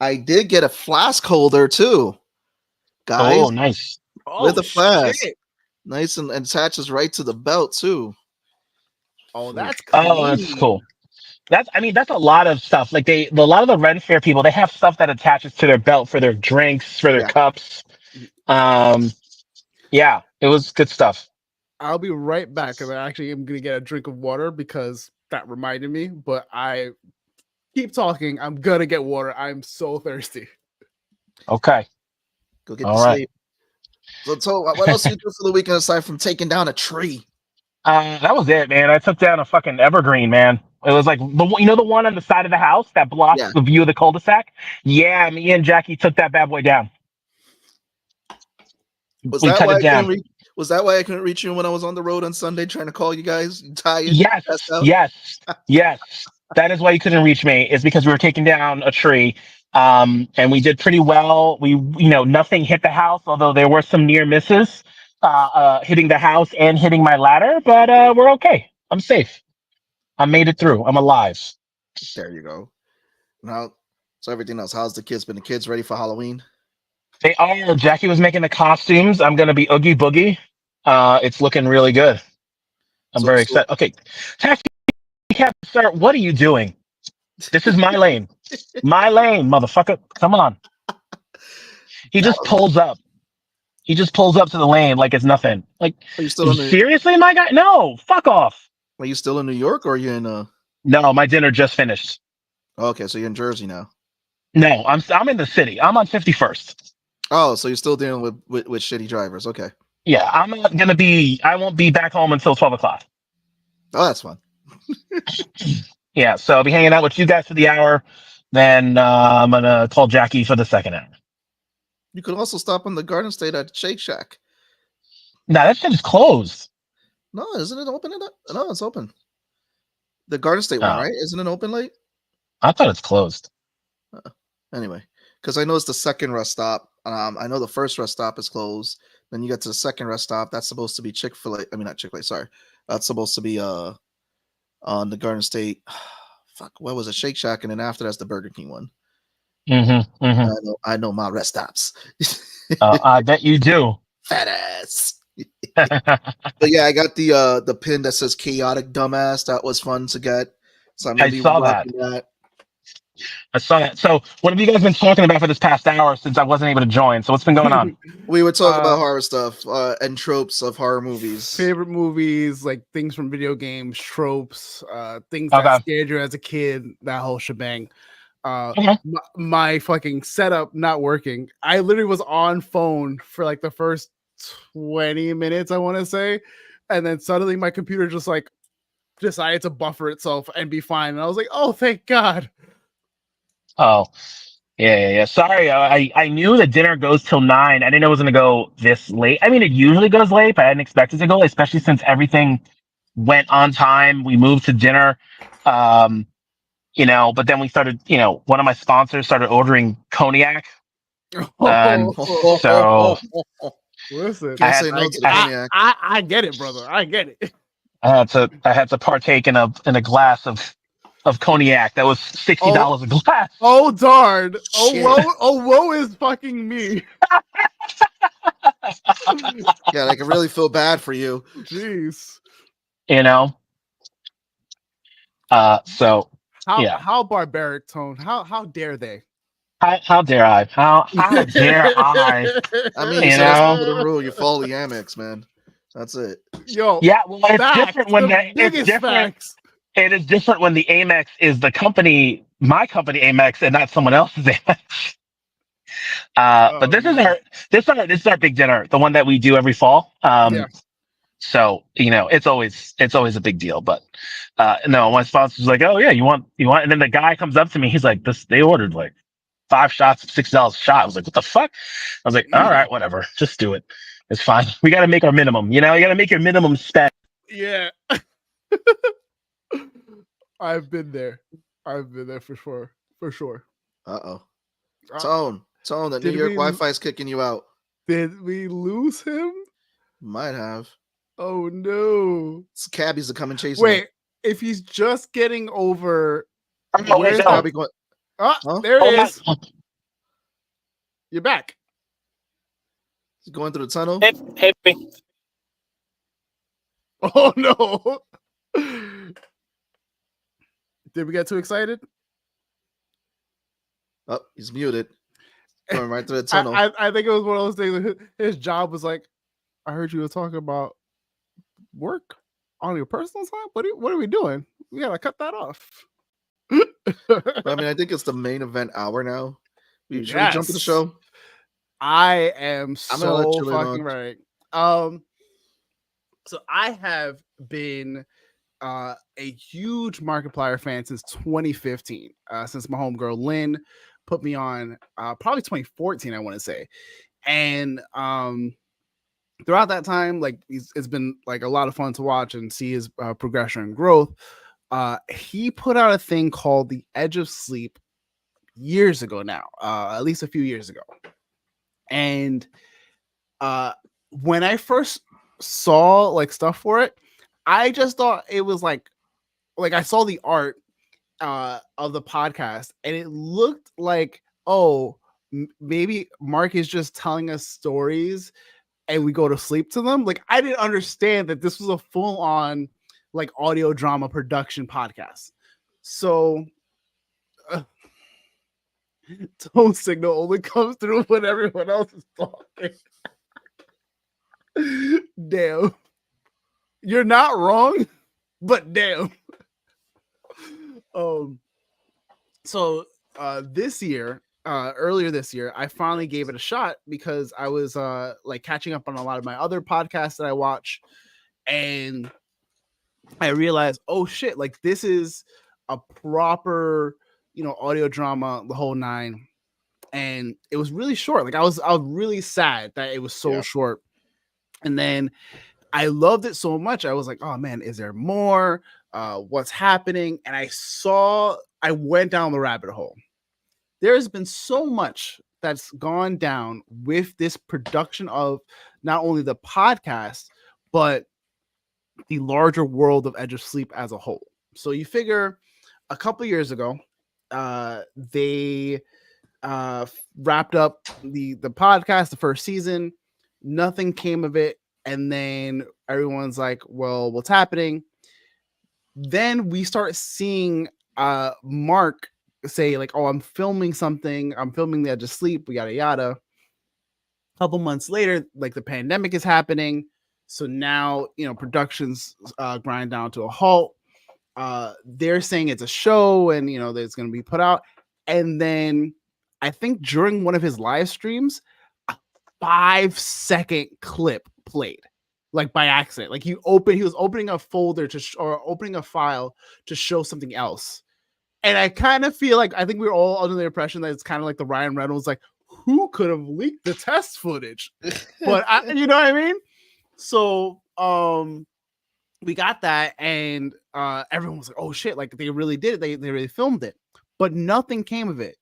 I did get a flask holder too, guys.
Oh, nice.
With a flask, nice and attaches right to the belt too.
Oh, that's cool.
Oh, that's cool. That's a lot of stuff. Like a lot of the Ren Fair people, they have stuff that attaches to their belt for their drinks, for their cups. Yeah, it was good stuff.
I'll be right back because I actually am going to get a drink of water because that reminded me. But I keep talking. I'm going to get water. I'm so thirsty.
Okay.
Go get the sleep. So, what else you do for the weekend aside from taking down a tree?
That was it, man. I took down a fucking evergreen, man. It was like the one on the side of the house that blocks the view of the cul-de-sac. Yeah, me and Jackie took that bad boy down.
Was that why I couldn't reach you when I was on the road on Sunday trying to call you guys? Tired?
Yes. That is why you couldn't reach me. Is because we were taking down a tree, and we did pretty well. We, nothing hit the house, although there were some near misses, hitting the house and hitting my ladder. But we're okay. I'm safe. I made it through. I'm alive.
There you go. Now, so everything else. How's the kids been? The kids ready for Halloween?
They are. Jackie was making the costumes. I'm going to be Oogie Boogie. It's looking really good. I'm very excited. Okay. Taxi cab, sir, what are you doing? This is my lane. My lane, motherfucker. Come on. He just pulls up. He just pulls up to the lane like it's nothing. Like, are you still seriously, my guy? No, fuck off.
Are you still in New York or are you in
No, my dinner just finished.
Okay, so you're in Jersey now.
No, I'm in the city. I'm on 51st.
Oh, so you're still dealing with shitty drivers. Okay.
Yeah, I'm not gonna be. I won't be back home until 12 o'clock.
Oh, that's fun.
Yeah, so I'll be hanging out with you guys for the hour. Then I'm gonna call Jackie for the second hour.
You could also stop on the Garden State at Shake Shack.
Nah, that shit is closed.
No, isn't it open? No, it's open. The Garden State one,
Oh,
right? Isn't it open late?
I thought it's closed.
Anyway, because I know it's the second rest stop. I know the first rest stop is closed. Then you get to the second rest stop. That's supposed to be Chick-fil-A. I mean, not Chick-fil-A. Sorry, that's supposed to be on the Garden State. Fuck, what was it? Shake Shack, and then after that's the Burger King one.
Mm-hmm. Mm-hmm.
I know my rest stops.
I bet you do.
Fat ass. But yeah, I got the pin that says chaotic dumbass. That was fun to get. So I'm gonna be rocking that.
I saw that. So, what have you guys been talking about for this past hour since I wasn't able to join? So, what's been going on?
We were talking about horror stuff and tropes of horror movies.
Favorite movies, like things from video games, tropes, things
Okay.
that scared you as a kid, that whole shebang.
Okay.
My fucking setup not working. I literally was on phone for like the first 20 minutes, I want to say. And then suddenly my computer just like decided to buffer itself and be fine. And I was like, oh, thank God.
Oh, yeah. Sorry, I knew the dinner goes till 9. I didn't know it was gonna go this late. I mean, it usually goes late, but I didn't expect it to go late, especially since everything went on time. We moved to dinner, but then we started. One of my sponsors started ordering cognac, and so
Listen,
Can't say no to the cognac.
I get it, brother. I get it.
I had to partake in a glass of cognac that was $60 a glass.
Oh darn!
Shit.
Woe is fucking me.
Yeah, I can really feel bad for you.
Jeez.
So yeah.
How barbaric, Tone? How dare they?
How dare I? How dare I?
I mean, you know, the rule. You follow the Amex, man. That's it.
Yo,
Yeah, well, it's
facts,
different when
biggest facts.
It is different when the Amex is the company, my company Amex, and not someone else's Amex. But this is our big dinner, the one that we do every fall.
Yeah.
So it's always a big deal. But no, my sponsor's like, oh yeah, you want, and then the guy comes up to me, he's like, they ordered like 5 shots of $6 a shot. I was like, what the fuck? I was like, all right, whatever, just do it. It's fine. We got to make our minimum. You got to make your minimum spend.
Yeah. I've been there for sure. For sure.
Uh-oh. Tone, that New York Wi-Fi is kicking you out.
Did we lose him?
Might have.
Oh no.
Cabbies are coming chasing
Wait,
him.
if he's just getting over
Where's Cabby going?
Oh, there it is. You're back.
He's going through the tunnel.
Hey.
Oh no. Did we get too excited?
Oh, he's muted. Going right through the tunnel.
I think it was one of those things. His job was like, I heard you were talking about work on your personal time. What are we doing? We gotta cut that off.
But, I mean, I think it's the main event hour now. Should we jump to the show?
I am
I'm gonna let you
fucking right. So I have been a huge Markiplier fan since 2015. Since my homegirl Lynn put me on, probably 2014, I want to say, and throughout that time, like it's been like a lot of fun to watch and see his progression and growth. He put out a thing called The Edge of Sleep years ago now, at least a few years ago. And when I first saw like stuff for it, I just thought it was like I saw the art of the podcast and it looked like, maybe Mark is just telling us stories and we go to sleep to them. Like, I didn't understand that this was a full on like audio drama production podcast. So tone signal only comes through when everyone else is talking. Damn. You're not wrong, but damn. So this year, earlier this year, I finally gave it a shot because I was like catching up on a lot of my other podcasts that I watch, and I realized, oh shit, like this is a proper, audio drama, the whole nine. And it was really short. Like I was really sad that it was so short. And then I loved it so much. I was like, oh man, is there more? What's happening? And I went down the rabbit hole. There's been so much that's gone down with this production of not only the podcast, but the larger world of Edge of Sleep as a whole. So you figure a couple years ago, they wrapped up the podcast, the first season. Nothing came of it. And then everyone's like, well, what's happening? Then we start seeing Mark say like, oh, I'm filming something. I'm filming the Edge of Sleep, yada, yada. A couple months later, like the pandemic is happening. So now, productions grind down to a halt. They're saying it's a show and, that it's going to be put out. And then I think during one of his live streams, a 5-second clip played, like by accident. Like he was opening a folder or opening a file to show something else. And I kind of feel like, I think we were all under the impression that it's kind of like the Ryan Reynolds, like, who could have leaked the test footage? But you know what I mean? So we got that, and everyone was like, oh shit, like they really did it. They really filmed it, but nothing came of it.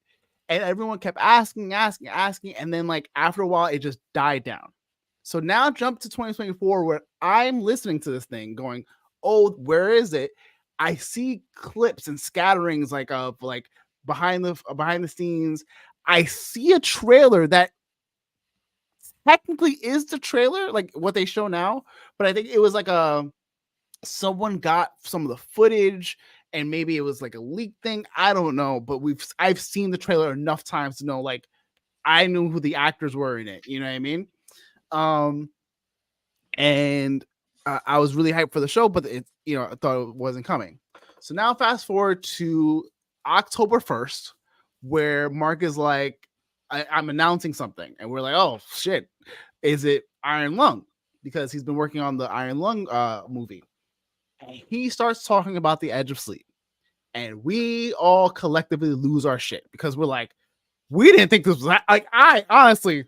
And everyone kept asking. And then like after a while, it just died down. So now jump to 2024 where I'm listening to this thing going, oh, where is it? I see clips and scatterings like of like behind the scenes. I see a trailer that technically is the trailer, like what they show now, but I think it was like someone got some of the footage and maybe it was like a leak thing. I don't know, but I've seen the trailer enough times to know, like, I knew who the actors were in it. You know what I mean? And I was really hyped for the show, but it, I thought it wasn't coming. So now fast forward to October 1st, where Mark is like, I'm announcing something. And we're like, oh shit, is it Iron Lung? Because he's been working on the Iron Lung movie. And he starts talking about the Edge of Sleep. And we all collectively lose our shit because we're like, we didn't think this was like, I honestly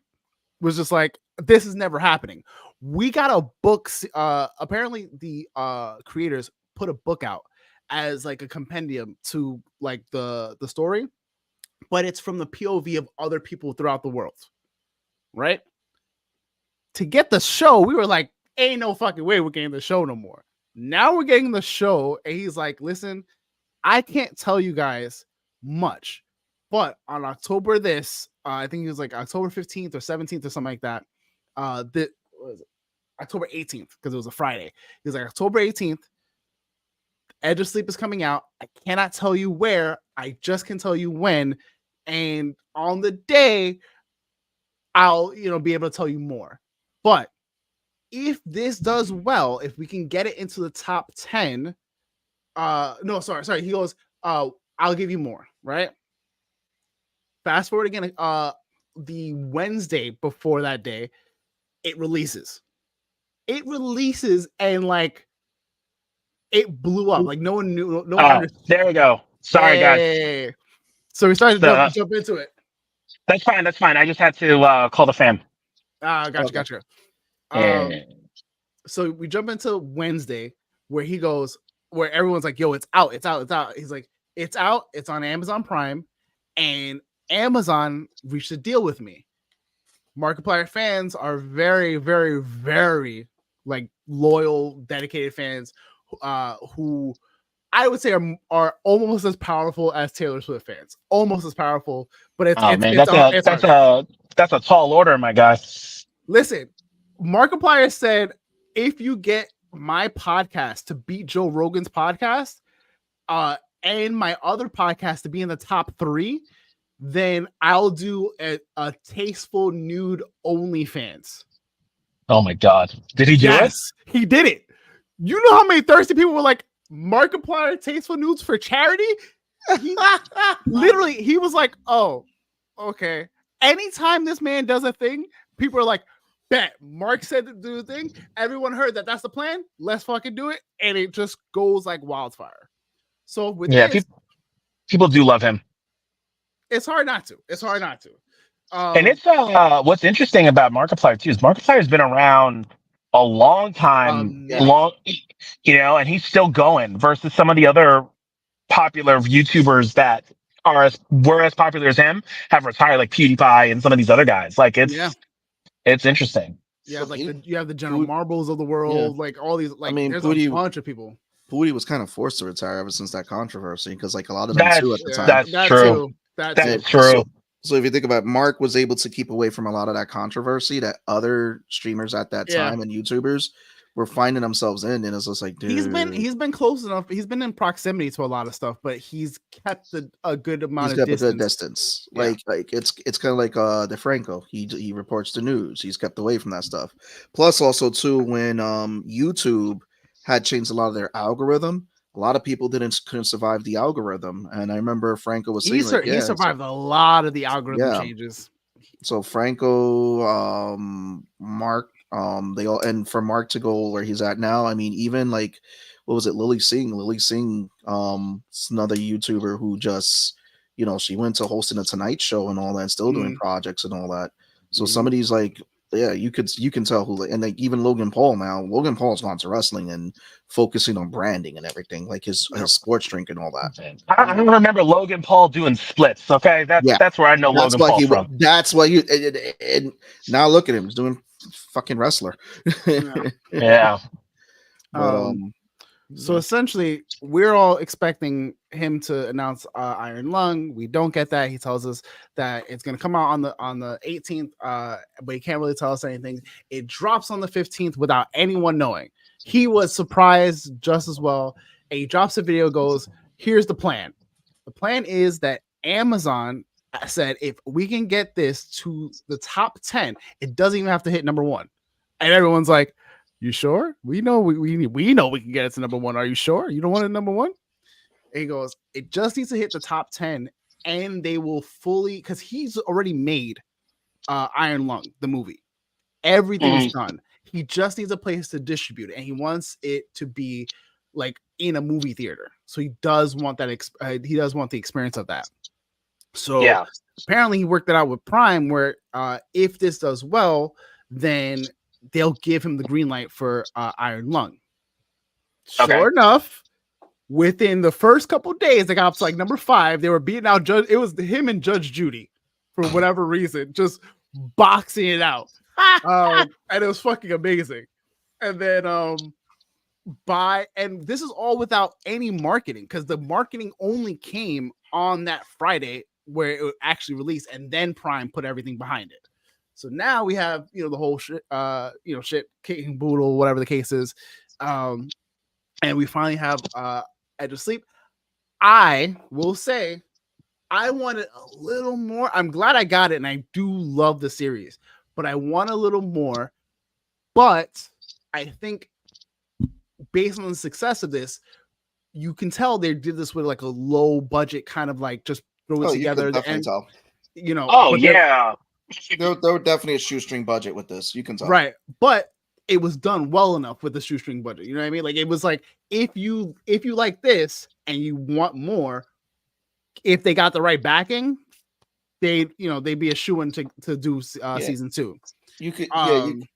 was just like, this is never happening. We got a book. Apparently the creators put a book out as like a compendium to like the story, but it's from the POV of other people throughout the world. Right. To get the show, we were like, ain't no fucking way we're getting the show no more. Now we're getting the show. And he's like, listen, I can't tell you guys much, but on October I think it was like October 15th or 17th or something like that. What was it? October 18th, because it was a Friday. He was like, October 18th, Edge of Sleep is coming out. I cannot tell you where. I just can tell you when. And on the day, I'll, be able to tell you more. But if this does well, if we can get it into the top 10, no, sorry. He goes, I'll give you more, right? Fast forward again, the Wednesday before that day, it releases. And like it blew up. Like no one knew. No one understood.
There we go. Sorry, guys.
So we started to jump into it.
That's fine. I just had to call the fam.
Gotcha. So we jump into Wednesday where he goes, where everyone's like, yo, it's out. He's like, it's out. It's on Amazon Prime, and Amazon reached a deal with me. Markiplier fans are very, very, very like loyal, dedicated fans who I would say are almost as powerful as Taylor Swift fans. Almost as powerful, but that's
a tall order, my guy.
Listen, Markiplier said, if you get my podcast to beat Joe Rogan's podcast, and my other podcast to be in the top 3, then I'll do a tasteful nude OnlyFans.
Oh my God. Did he do it?
Yes, he did it. You know how many thirsty people were like, Markiplier tasteful nudes for charity? Literally, he was like, oh, okay. Anytime this man does a thing, people are like, bet Mark said to do the thing. Everyone heard that that's the plan. Let's fucking do it. And it just goes like wildfire. So with
Yeah,
this,
people do love him.
it's hard not to. It's hard not to.
And it's what's interesting about Markiplier too is Markiplier's been around a long time,
Yeah.
long, and he's still going versus some of the other popular YouTubers that were as popular as him have retired, like PewDiePie and some of these other guys. Like it's interesting.
You have
So
you have the General Marbles of the world, like all these. Like, there's a bunch of people.
Pootie was kind of forced to retire ever since that controversy because, like, a lot of them too at the time.
That's true. That's true.
So if you think about it, Mark was able to keep away from a lot of that controversy that other streamers at that time and YouTubers were finding themselves in, and it's just like, dude,
he's been close enough. He's been in proximity to a lot of stuff, but he's kept a good amount of distance.
A good distance. Yeah. Like it's kind of like DeFranco. He reports the news. He's kept away from that stuff. Plus, also too, when YouTube had changed a lot of their algorithm, a lot of people couldn't survive the algorithm. And I remember Franco was saying
he survived a lot of the algorithm changes.
So Franco, Mark, they all, and for Mark to go where he's at now, I mean, even like, what was it, Lily Singh, it's another YouTuber who just, she went to hosting a Tonight Show and all that, and still doing projects and all that. So some of these, like, yeah, you can tell who, and like even Logan Paul now. Logan Paul's gone to wrestling and focusing on branding and everything, like his sports drink and all that.
I don't remember Logan Paul doing splits. Okay, that's where I know Logan Paul from.
That's why and now look at him, he's doing fucking wrestler.
Yeah.
But,
so essentially, we're all expecting him to announce Iron Lung. We don't get that. He tells us that it's going to come out on the 18th, but he can't really tell us anything. It drops on the 15th without anyone knowing. He was surprised just as well. And he drops a video, goes, here's the plan. The plan is that Amazon said if we can get this to the top 10, it doesn't even have to hit number 1. And everyone's like, you sure? We know we know we can get it to number 1. Are you sure? You don't want it number 1? And he goes, it just needs to hit the top 10, and they will fully, because he's already made Iron Lung, the movie. Everything's done. He just needs a place to distribute it, and he wants it to be like in a movie theater. So he does want that. He does want the experience of that. So apparently he worked it out with Prime, where if this does well, then they'll give him the green light for Iron Lung. Sure enough, within the first couple of days, they got up to like number 5. They were beating out Judge. It was him and Judge Judy for whatever reason, just boxing it out. And it was fucking amazing. And then and this is all without any marketing, because the marketing only came on that Friday where it actually released, and then Prime put everything behind it. So now we have, the whole shit, shit, kicking and boodle, whatever the case is. And we finally have Edge of Sleep. I will say I wanted a little more. I'm glad I got it, and I do love the series, but I want a little more. But I think based on the success of this, you can tell they did this with like a low budget, kind of like just throw it together.
And tell. There were definitely a shoestring budget with this. You can tell.
Right. But it was done well enough with the shoestring budget. You know what I mean? Like, it was like, if you like this and you want more, if they got the right backing, they'd be a shoo-in to do season 2.
You could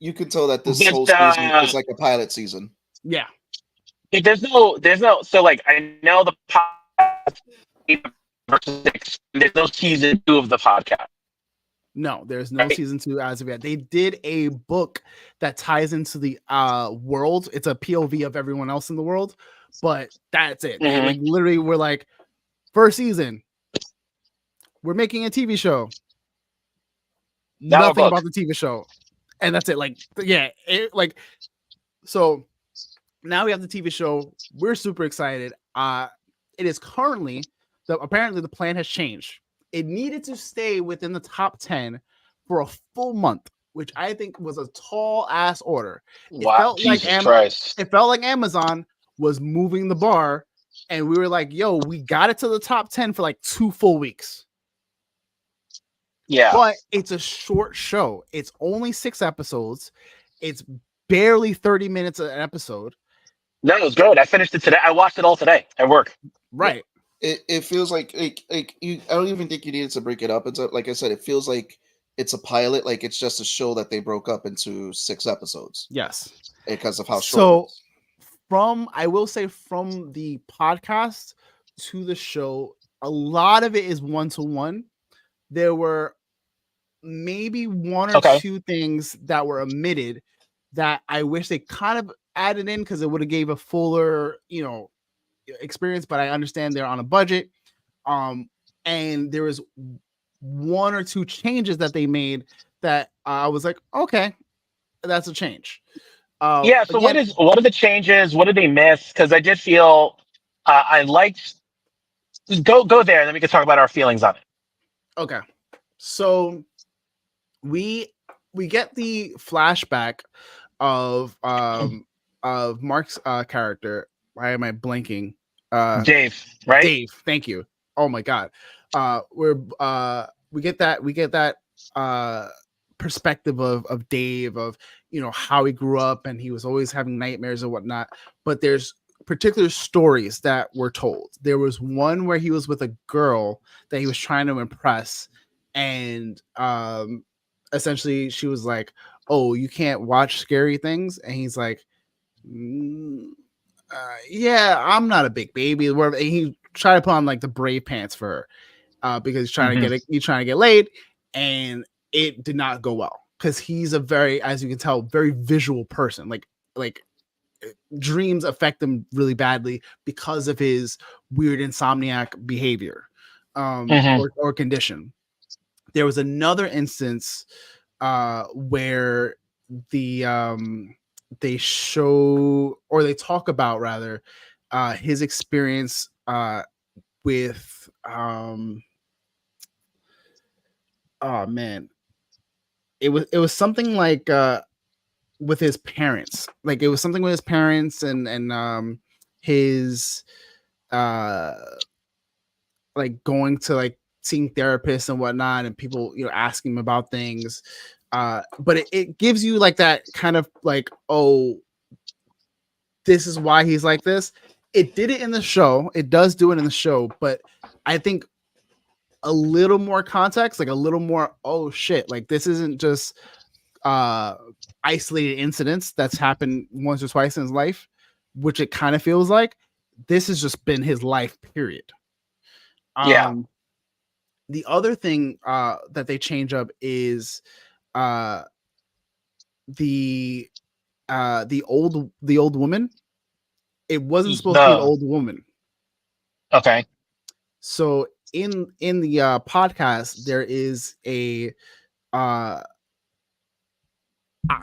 you could tell that this whole season is like a pilot season.
Yeah.
There's no so like I know the podcast versus 6, there's no season 2 of the podcast.
No, there's no season 2 as of yet. They did a book that ties into the world. It's a POV of everyone else in the world, but that's it. Mm-hmm. Like, literally, we're like, first season, we're making a TV show. Nothing about the TV show, and that's it. Like, so now we have the TV show. We're super excited. It is currently apparently the plan has changed. It needed to stay within the top 10 for a full month, which I think was a tall ass order.
Wow, Jesus Christ.
It felt like Amazon was moving the bar, and we were like, yo, we got it to the top 10 for like 2 full weeks.
Yeah.
but it's a short show. It's only 6 episodes. It's barely 30 minutes an episode.
No, it was good. I finished it today. I watched it all today at work.
Right.
It feels like you. I don't even think you needed to break it up. It's like I said, it feels like it's a pilot. Like it's just a show that they broke up into 6 episodes
Yes.
because of how short.
So
it is.
I will say from the podcast to the show, a lot of it is 1-to-1. There were maybe 1 or 2 things that were omitted that I wish they kind of added in because it would have gave a fuller, experience. But I understand they're on a budget. And there was 1 or 2 changes that they made that I was like, okay, that's a change.
Yeah. So
again,
what are the changes? What did they miss? Because I did feel I liked. Go there, and then we can talk about our feelings on it.
Okay, so we get the flashback of Mark's character. Why am I blanking?
Dave, right?
Dave. Thank you. Oh my god. We get that perspective of Dave, of how he grew up, and he was always having nightmares and whatnot. But there's particular stories that were told. There was one where he was with a girl that he was trying to impress, and essentially she was like, "Oh, you can't watch scary things," and he's like, "Yeah, I'm not a big baby." And he tried to put on like the brave pants for her because he's trying to get laid, and it did not go well because he's a very, as you can tell, very visual person. Like dreams affect him really badly because of his weird insomniac behavior or condition. There was another instance where they show, or they talk about rather, his experience with oh man, it was something like with his parents. Like it was something with his parents and his like going to like seeing therapists and whatnot, and people asking him about things. But it gives you like that kind of like, oh, this is why he's like this. It did it in the show. It does do it in the show, but I think a little more context, like a little more, oh shit, like this isn't just isolated incidents that's happened once or twice in his life, which it kind of feels like. This has just been his life, period. The other thing that they change up is the old woman. It wasn't supposed to be an old woman.
Okay.
So in the podcast, there is a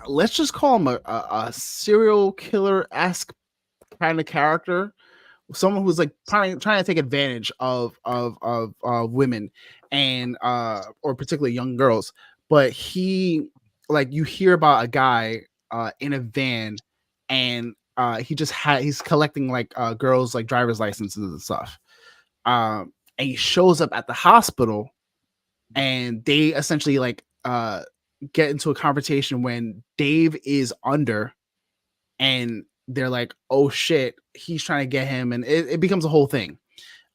let's just call him a serial killer-esque kind of character, someone who's like trying to take advantage of women and or particularly young girls. But he, like, you hear about a guy in a van, and he's collecting like girls like driver's licenses and stuff. And he shows up at the hospital, and they essentially like get into a conversation when Dave is under, and they're like, oh shit, he's trying to get him, and it becomes a whole thing.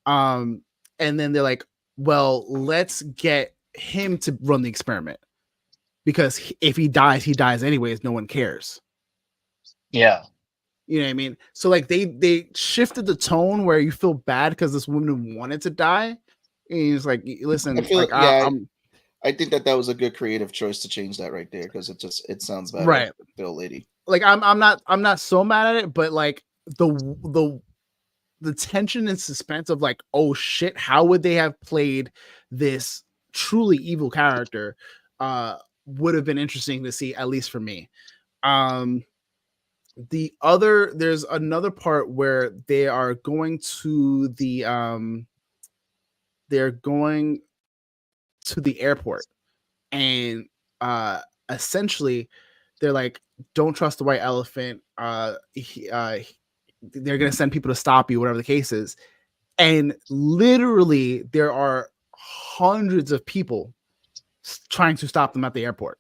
And then they're like, well, let's get him to run the experiment, because if he dies anyways, no one cares.
Yeah.
You know what I mean? So like they shifted the tone where you feel bad because this woman wanted to die. And he's like, listen,
I think that was a good creative choice to change that right there, because it sounds bad,
right?
Like the old lady.
Like I'm not so mad at it, but like the tension and suspense of like, oh shit, how would they have played this truly evil character would have been interesting to see, at least for me. There's another part where they are going to the airport, and essentially they're like, don't trust the white elephant. They're gonna send people to stop you, whatever the case is. And literally there are hundreds of people trying to stop them at the airport.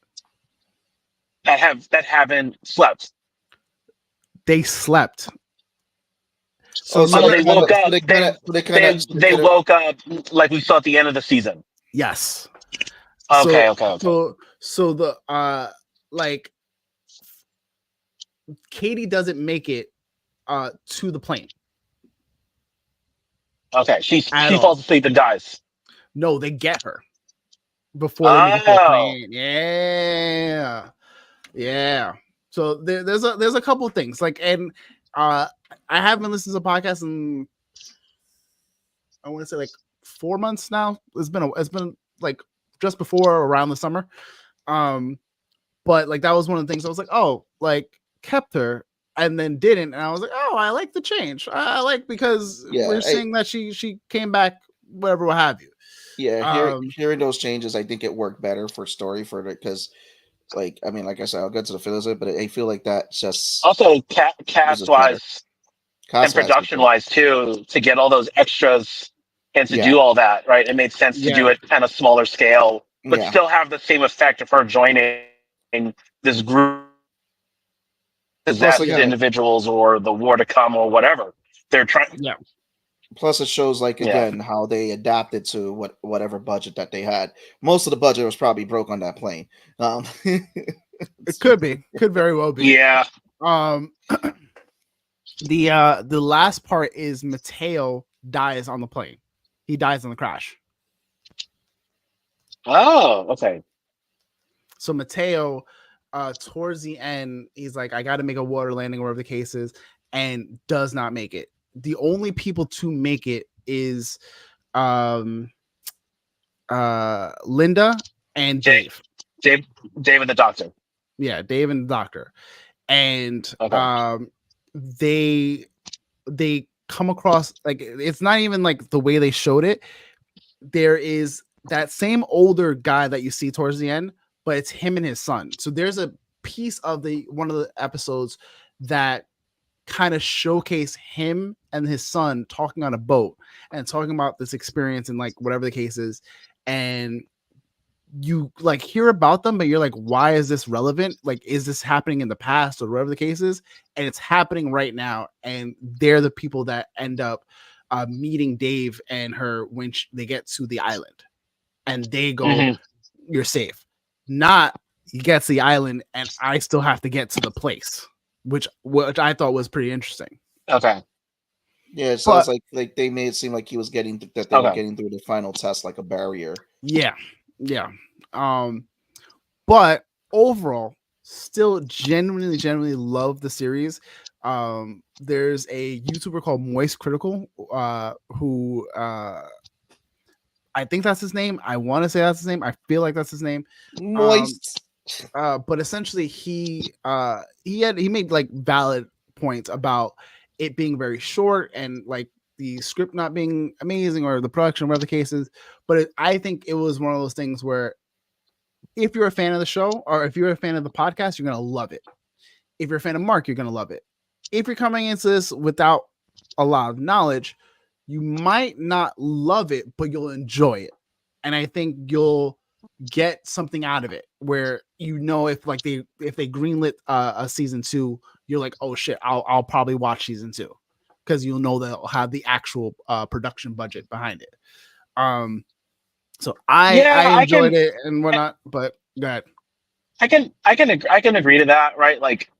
That haven't slept.
They slept.
So
they woke up.
They
They woke up like we saw at the end of the season.
Yes.
Okay.
So the like Katie doesn't make it to the plane.
Okay, she
all.
falls asleep and dies.
No, they get her before they make it to the plane. Yeah. So there's a couple of things like, and I haven't listened to the podcast in I want to say like 4 months now. It's been like just before or around the summer. But like that was one of the things I was like, oh, like kept her and then didn't, and I was like, oh, I like the change. I like because we're seeing that she came back, whatever, what have you.
Yeah, hearing those changes, I think it worked better for story for it because, like, I mean, like I said, I'll get to the feelings of it, but I feel like that just
also cast wise and production wise too, to get all those extras and to do all that, right? It made sense to do it on a smaller scale, but still have the same effect of her joining this group. Possessed individuals or the war to come or whatever they're trying.
Yeah.
Plus, it shows like again how they adapted to whatever budget that they had. Most of the budget was probably broke on that plane.
It could very well be.
Yeah.
The last part is Mateo dies on the plane. He dies in the crash.
Oh, okay.
So Mateo, towards the end, he's like, I got to make a water landing, wherever the case is, and does not make it. The only people to make it is Linda and Dave.
Dave and the doctor.
Yeah, Dave and the doctor. And they come across, like, it's not even like the way they showed it. There is that same older guy that you see towards the end, but it's him and his son. So there's a piece of one of the episodes that kind of showcase him and his son talking on a boat and talking about this experience and like whatever the case is. And you like hear about them, but you're like, why is this relevant? Like, is this happening in the past or whatever the case is? And it's happening right now. And they're the people that end up meeting Dave and her when they get to the island, and they go, you're safe. Not he gets to the island and I still have to get to the place, which I thought was pretty interesting.
Okay.
Yeah, it sounds like they made it seem like he was getting that they were getting through the final test like a barrier.
Yeah. But overall, still genuinely love the series. There's a YouTuber called Moist Critical, who I think that's his name. I want to say that's his name. I feel like that's his name.
Moist.
But essentially he made like valid points about it being very short and like the script not being amazing or the production, whatever the case is. But I think it was one of those things where if you're a fan of the show or if you're a fan of the podcast, you're going to love it. If you're a fan of Mark, you're going to love it. If you're coming into this without a lot of knowledge, you might not love it, but you'll enjoy it. And I think you'll get something out of it where, you know, if they greenlit a season 2, you're like, oh shit, I'll probably watch season 2 because you'll know they'll have the actual production budget behind it. So I enjoyed it and whatnot, but go ahead.
I can agree to that, right? Like,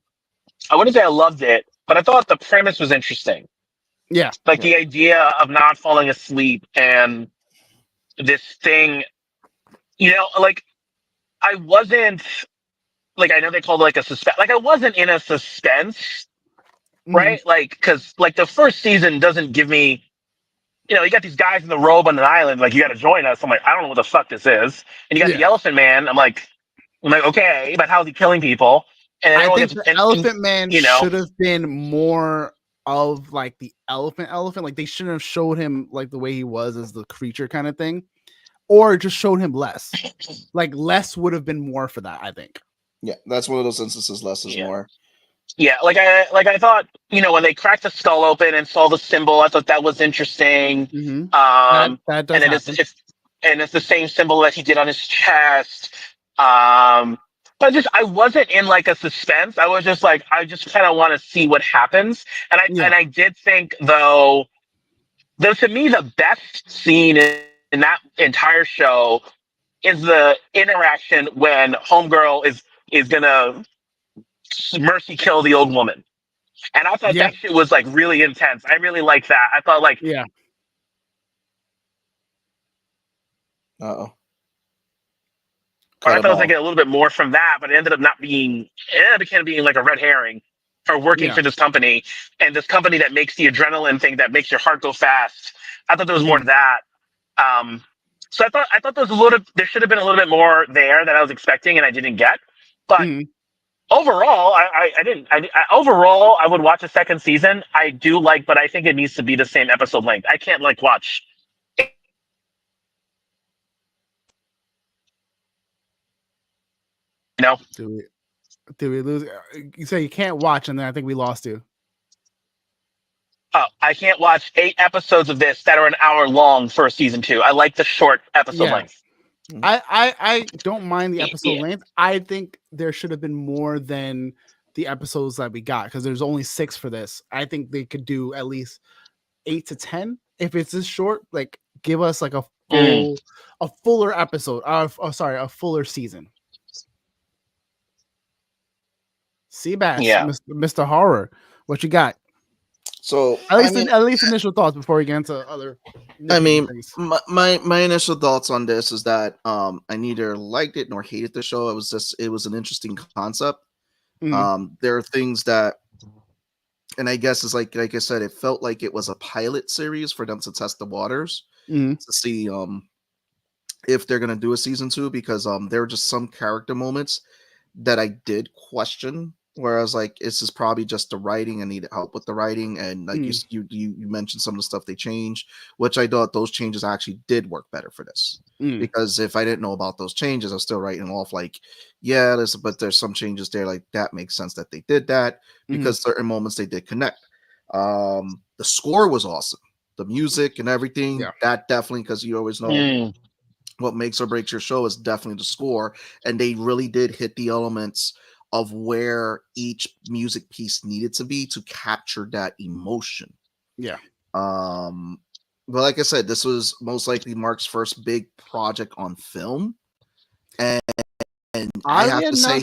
I wouldn't say I loved it, but I thought the premise was interesting.
Yeah.
Like the idea of not falling asleep and this thing, you know, like I wasn't like, I know they called it like a suspense. Like I wasn't in a suspense, right? Like, cause like the first season doesn't give me, you know, you got these guys in the robe on an island, like you got to join us. I'm like, I don't know what the fuck this is. And you got the Elephant Man. I'm like, okay, but how's he killing people? And
I think the Elephant Man should have been more of like the elephant. Like they shouldn't have showed him like the way he was as the creature kind of thing, or just showed him less. Like less would have been more for that, I think.
Yeah, that's one of those instances. Less is more.
Yeah, like I thought, you know, when they cracked the skull open and saw the symbol, I thought that was interesting.
That does happen.
and it's the same symbol that he did on his chest. But I wasn't in like a suspense. I was just like, I just kind of want to see what happens. And I did think though to me the best scene in that entire show is the interaction when Homegirl is gonna mercy kill the old woman. And I thought that shit was like really intense. I really liked that. I thought like
Uh-oh.
I thought I was gonna get a little bit more from that, but it ended up not being. It ended up kind of being like a red herring. Her working for this company, and this company that makes the adrenaline thing that makes your heart go fast. I thought there was more to that. So I thought there was a little. There should have been a little bit more there that I was expecting, and I didn't get. But overall, I didn't. Overall, I would watch a second season. I do like, but I think it needs to be the same episode length. I can't like watch. No.
Do we lose? You say you can't watch, and then I think we lost you.
Oh, I can't watch 8 episodes of this that are an hour long for season 2. I like the short episode length.
I don't mind the episode length. I think there should have been more than the episodes that we got because there's only 6 for this. I think they could do at least 8 to 10 if it's this short. Like, give us like a fuller episode. A fuller season. Seabass, Mr. Horror, what you got?
So
at least initial thoughts before we get into other.
I mean, my initial thoughts on this is that I neither liked it nor hated the show. It was an interesting concept. There are things that, and I guess it's like I said, it felt like it was a pilot series for them to test the waters to see if they're gonna do a season 2 because there were just some character moments that I did question. Whereas, like, this is probably just the writing. I need help with the writing, and like you mentioned some of the stuff they changed, which I thought those changes actually did work better for this. Because if I didn't know about those changes, I was still writing off like, but there's some changes there like that makes sense that they did that because certain moments they did connect. The score was awesome, the music and everything. That definitely, because you always know what makes or breaks your show is definitely the score, and they really did hit the elements of where each music piece needed to be to capture that emotion. But like I said, this was most likely Mark's first big project on film, and I have to say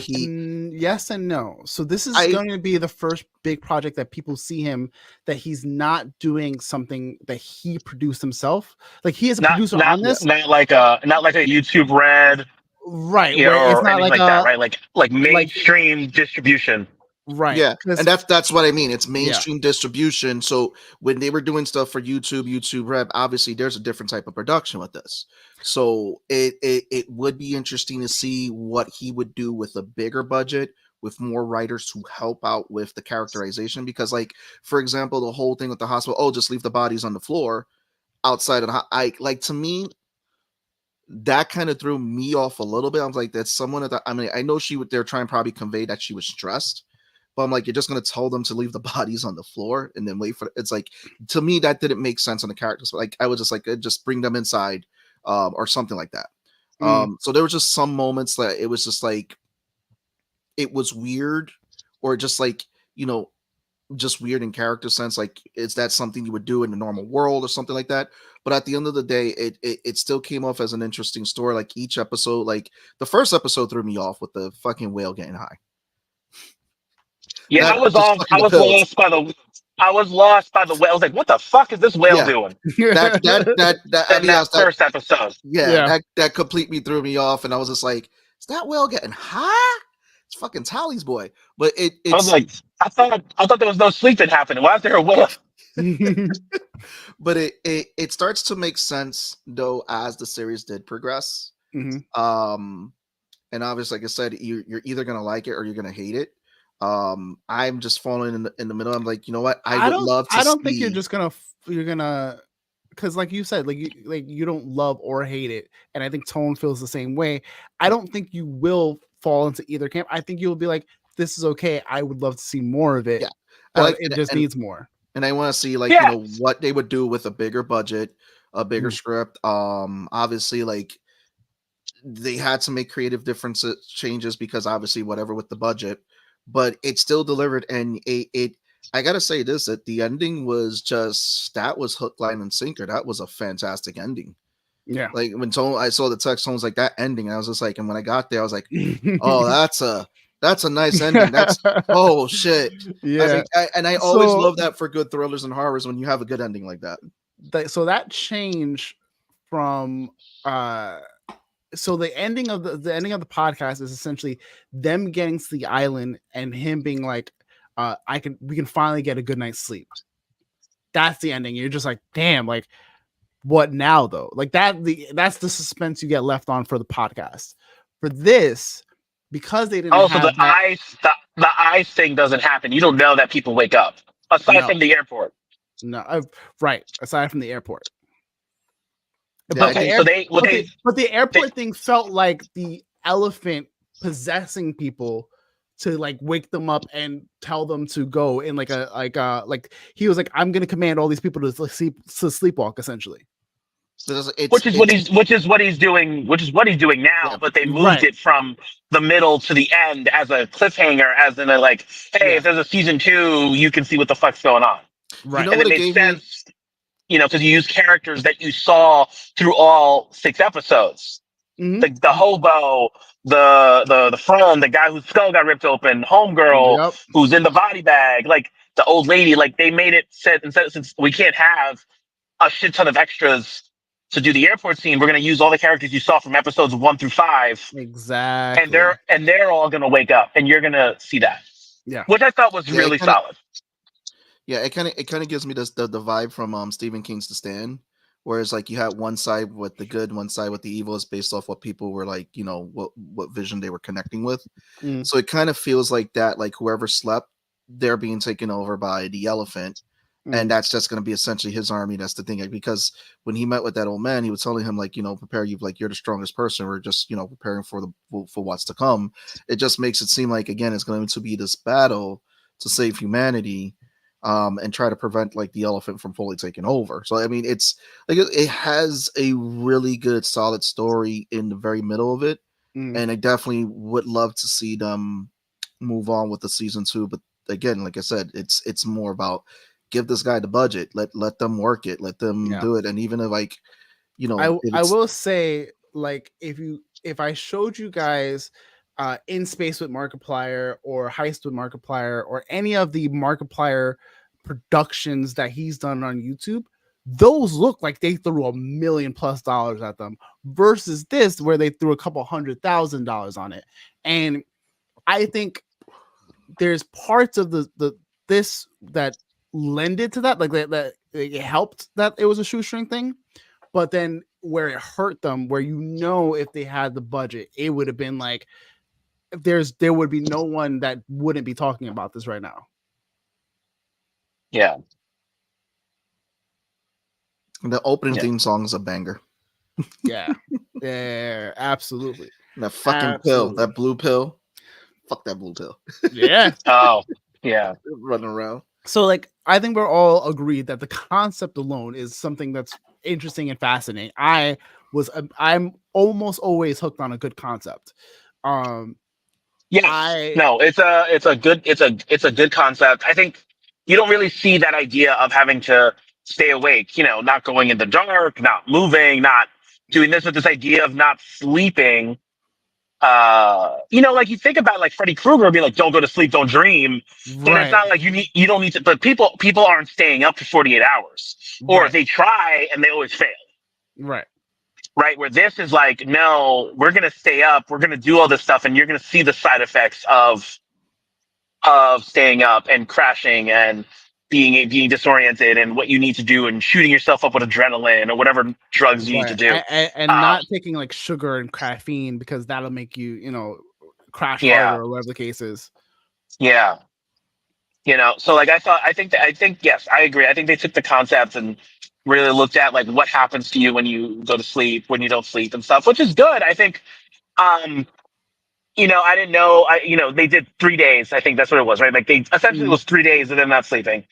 yes and no. So this is going to be the first big project that people see him that he's not doing something that he produced himself. Like he is a producer on this,
not like a YouTube Red.
Right,
where
it's not like
that, right? Like mainstream distribution,
right?
Yeah, and that's what I mean. It's mainstream distribution. So when they were doing stuff for YouTube Red, obviously there's a different type of production with this. So it would be interesting to see what he would do with a bigger budget, with more writers to help out with the characterization. Because, like, for example, the whole thing with the hospital, just leave the bodies on the floor outside of to me. That kind of threw me off a little bit. I was like, that's someone that I mean, I know they're trying to probably convey that she was stressed, but I'm like, you're just going to tell them to leave the bodies on the floor and then wait for it's like, to me, that didn't make sense on the characters. Like, I was just like, just bring them inside or something like that. So there were just some moments that it was just like, it was weird or just like, just weird in character sense. Like, is that something you would do in the normal world or something like that? But at the end of the day, it still came off as an interesting story. Like each episode, like the first episode threw me off with the fucking whale getting high.
Yeah, I was lost by the whale. I was like, what the fuck is this whale doing? That first episode.
That completely threw me off, and I was just like, is that whale getting high? It's fucking Tally's boy. But it's
I was like, I thought there was no sleeping happening. Why is there a whale?
But it starts to make sense though as the series did progress. And obviously, like I said, you're either gonna like it or you're gonna hate it. I'm just falling in the middle. I'm like, you know what? I don't
think you're just gonna because like you said, you don't love or hate it, and I think Tone feels the same way. I don't think you will fall into either camp. I think you'll be like, this is okay. I would love to see more of it. But it just needs more.
And I want to see what they would do with a bigger budget, a bigger script. Obviously, like they had to make creative differences changes because obviously whatever with the budget, but it still delivered. And it I gotta say this, that the ending was just, that was hook, line, and sinker. That was a fantastic ending.
Yeah.
Like when I saw the text, someone was like, that ending, and I was just like, and when I got there, I was like, oh, that's a nice ending. That's, oh shit. I was
Yeah.
like, I always love that for good thrillers and horrors when you have a good ending like that.
So that change from so the ending of the ending of the podcast is essentially them getting to the island and him being like, we can finally get a good night's sleep. That's the ending. You're just like, damn, like what now though? Like that's the suspense you get left on for the podcast. For this, because they didn't
Also,
have
the ice thing doesn't happen. You don't know that people wake up aside from the airport.
No, right. Aside from the airport.
Yeah,
But the airport thing felt like the elephant possessing people to like wake them up and tell them to go in like he was like, I'm gonna command all these people to sleepwalk essentially.
Which is what he's doing now,
Yeah,
but they moved it from the middle to the end as a cliffhanger, as in a like, hey, if there's a season 2, you can see what the fuck's going on.
Right.
You know
And
what
it
it
made
gave
sense, because you use characters that you saw through all 6 episodes.
Mhm.
The hobo, the friend, the guy whose skull got ripped open, homegirl who's in the body bag, like the old lady. Like they made it said, instead, since we can't have a shit ton of extras to do the airport scene, we're going to use all the characters you saw from episodes 1 through 5.
Exactly.
And they're all going to wake up, and you're going to see that.
Yeah.
Which I thought was really solid.
Yeah, it kind of gives me the vibe from Stephen King's The Stand, whereas like you had one side with the good, one side with the evil, is based off what people were like, what vision they were connecting with. So it kind of feels like that, like whoever slept, they're being taken over by the elephant. And that's just going to be essentially his army. That's the thing, like, because when he met with that old man, he was telling him like, prepare you, like you're the strongest person. We're just, preparing for what's to come. It just makes it seem like, again, it's going to be this battle to save humanity, and try to prevent like the elephant from fully taking over. So I mean, it's like it has a really good, solid story in the very middle of it, and I definitely would love to see them move on with the season 2. But again, like I said, it's more about, give this guy the budget, let them work it, let them do it. And even if like,
I will say, like, if I showed you guys In Space with Markiplier or Heist with Markiplier or any of the Markiplier productions that he's done on YouTube, those look like they threw $1 million+ at them, versus this where they threw a couple $100,000 on it. And I think there's parts of this that lended to that, like that it helped that it was a shoestring thing, but then where it hurt them, where if they had the budget, it would have been like, there would be no one that wouldn't be talking about this right now.
Yeah.
The opening theme song is a banger.
Yeah, absolutely.
And that fucking pill, that blue pill. Fuck that blue pill.
Yeah.
Oh, yeah.
Running around.
So like, I think we're all agreed that the concept alone is something that's interesting and fascinating. I'm almost always hooked on a good concept.
It's a good concept. I think you don't really see that idea of having to stay awake, not going in the dark, not moving, not doing this, with this idea of not sleeping. Like you think about like Freddy Krueger being like, don't go to sleep, don't dream. But it's not like you don't need to, but people aren't staying up for 48 hours. Or they try and they always fail.
Right.
Where this is like, no, we're going to stay up, we're going to do all this stuff, and you're going to see the side effects of staying up and crashing and being disoriented, and what you need to do, and shooting yourself up with adrenaline or whatever drugs you need to do.
And not taking like sugar and caffeine, because that'll make you, crash harder, or whatever the case is.
Yeah. So like I think, yes, I agree. I think they took the concept and really looked at like what happens to you when you go to sleep, when you don't sleep and stuff, which is good. I think, I didn't know, they did 3 days. I think that's what it was, right? Like they essentially was 3 days of them not sleeping.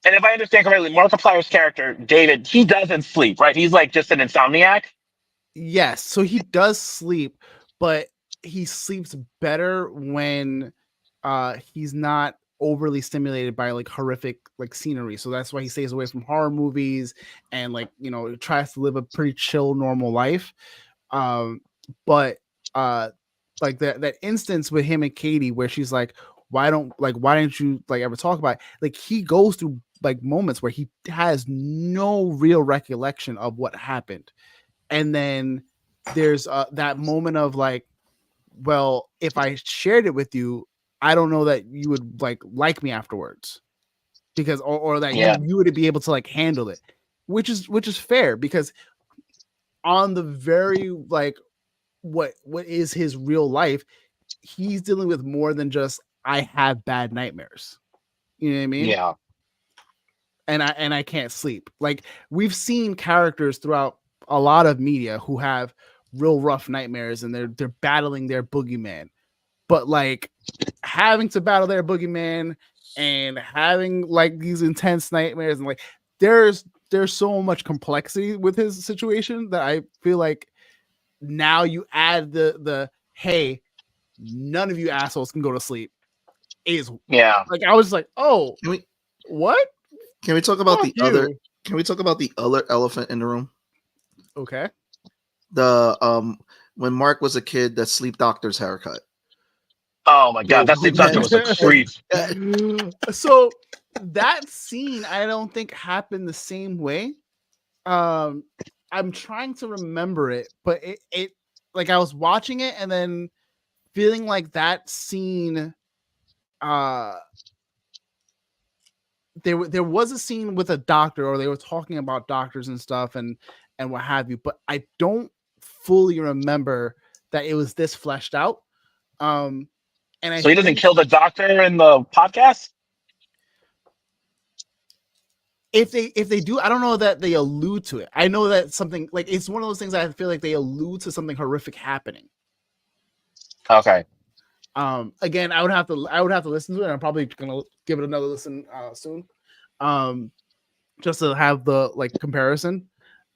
And if I understand correctly, Markiplier's character, David, he doesn't sleep, right? He's like just an insomniac.
Yes, so he does sleep, but he sleeps better when he's not overly stimulated by like horrific like scenery. So that's why he stays away from horror movies and like, you know, tries to live a pretty chill normal life. But like that instance with him and Katie where she's like, why didn't you like ever talk about it? Like he goes through like moments where he has no real recollection of what happened. And then there's that moment of like, well, if I shared it with you, I don't know that you would like me afterwards, because or that you would be able to like handle it, which is fair, because on the very like what is his real life, he's dealing with more than just I have bad nightmares. You know what I mean?
Yeah.
And I can't sleep. Like we've seen characters throughout a lot of media who have real rough nightmares and they're battling their boogeyman, but like having to battle their boogeyman and having like these intense nightmares, and like there's so much complexity with his situation that I feel like now you add the hey, none of you assholes can go to sleep is like I was like, oh, what?
Can we talk about
Fuck
the
you.
other? Can we talk about the other elephant in the room?
Okay.
The when Mark was a kid, that sleep doctor's haircut.
Oh my god, that sleep doctor was a creep.
So that scene I don't think happened the same way. I'm trying to remember it, but it like I was watching it and then feeling like that scene there was a scene with a doctor, or they were talking about doctors and stuff and what have you, but I don't fully remember that it was this fleshed out. And
so he doesn't kill the doctor in the podcast?
If they do, I don't know that they allude to it. I know that something like it's one of those things I feel like they allude to something horrific happening.
Okay.
Again, I would have to listen to it. I'm probably gonna give it another listen soon, just to have the like comparison.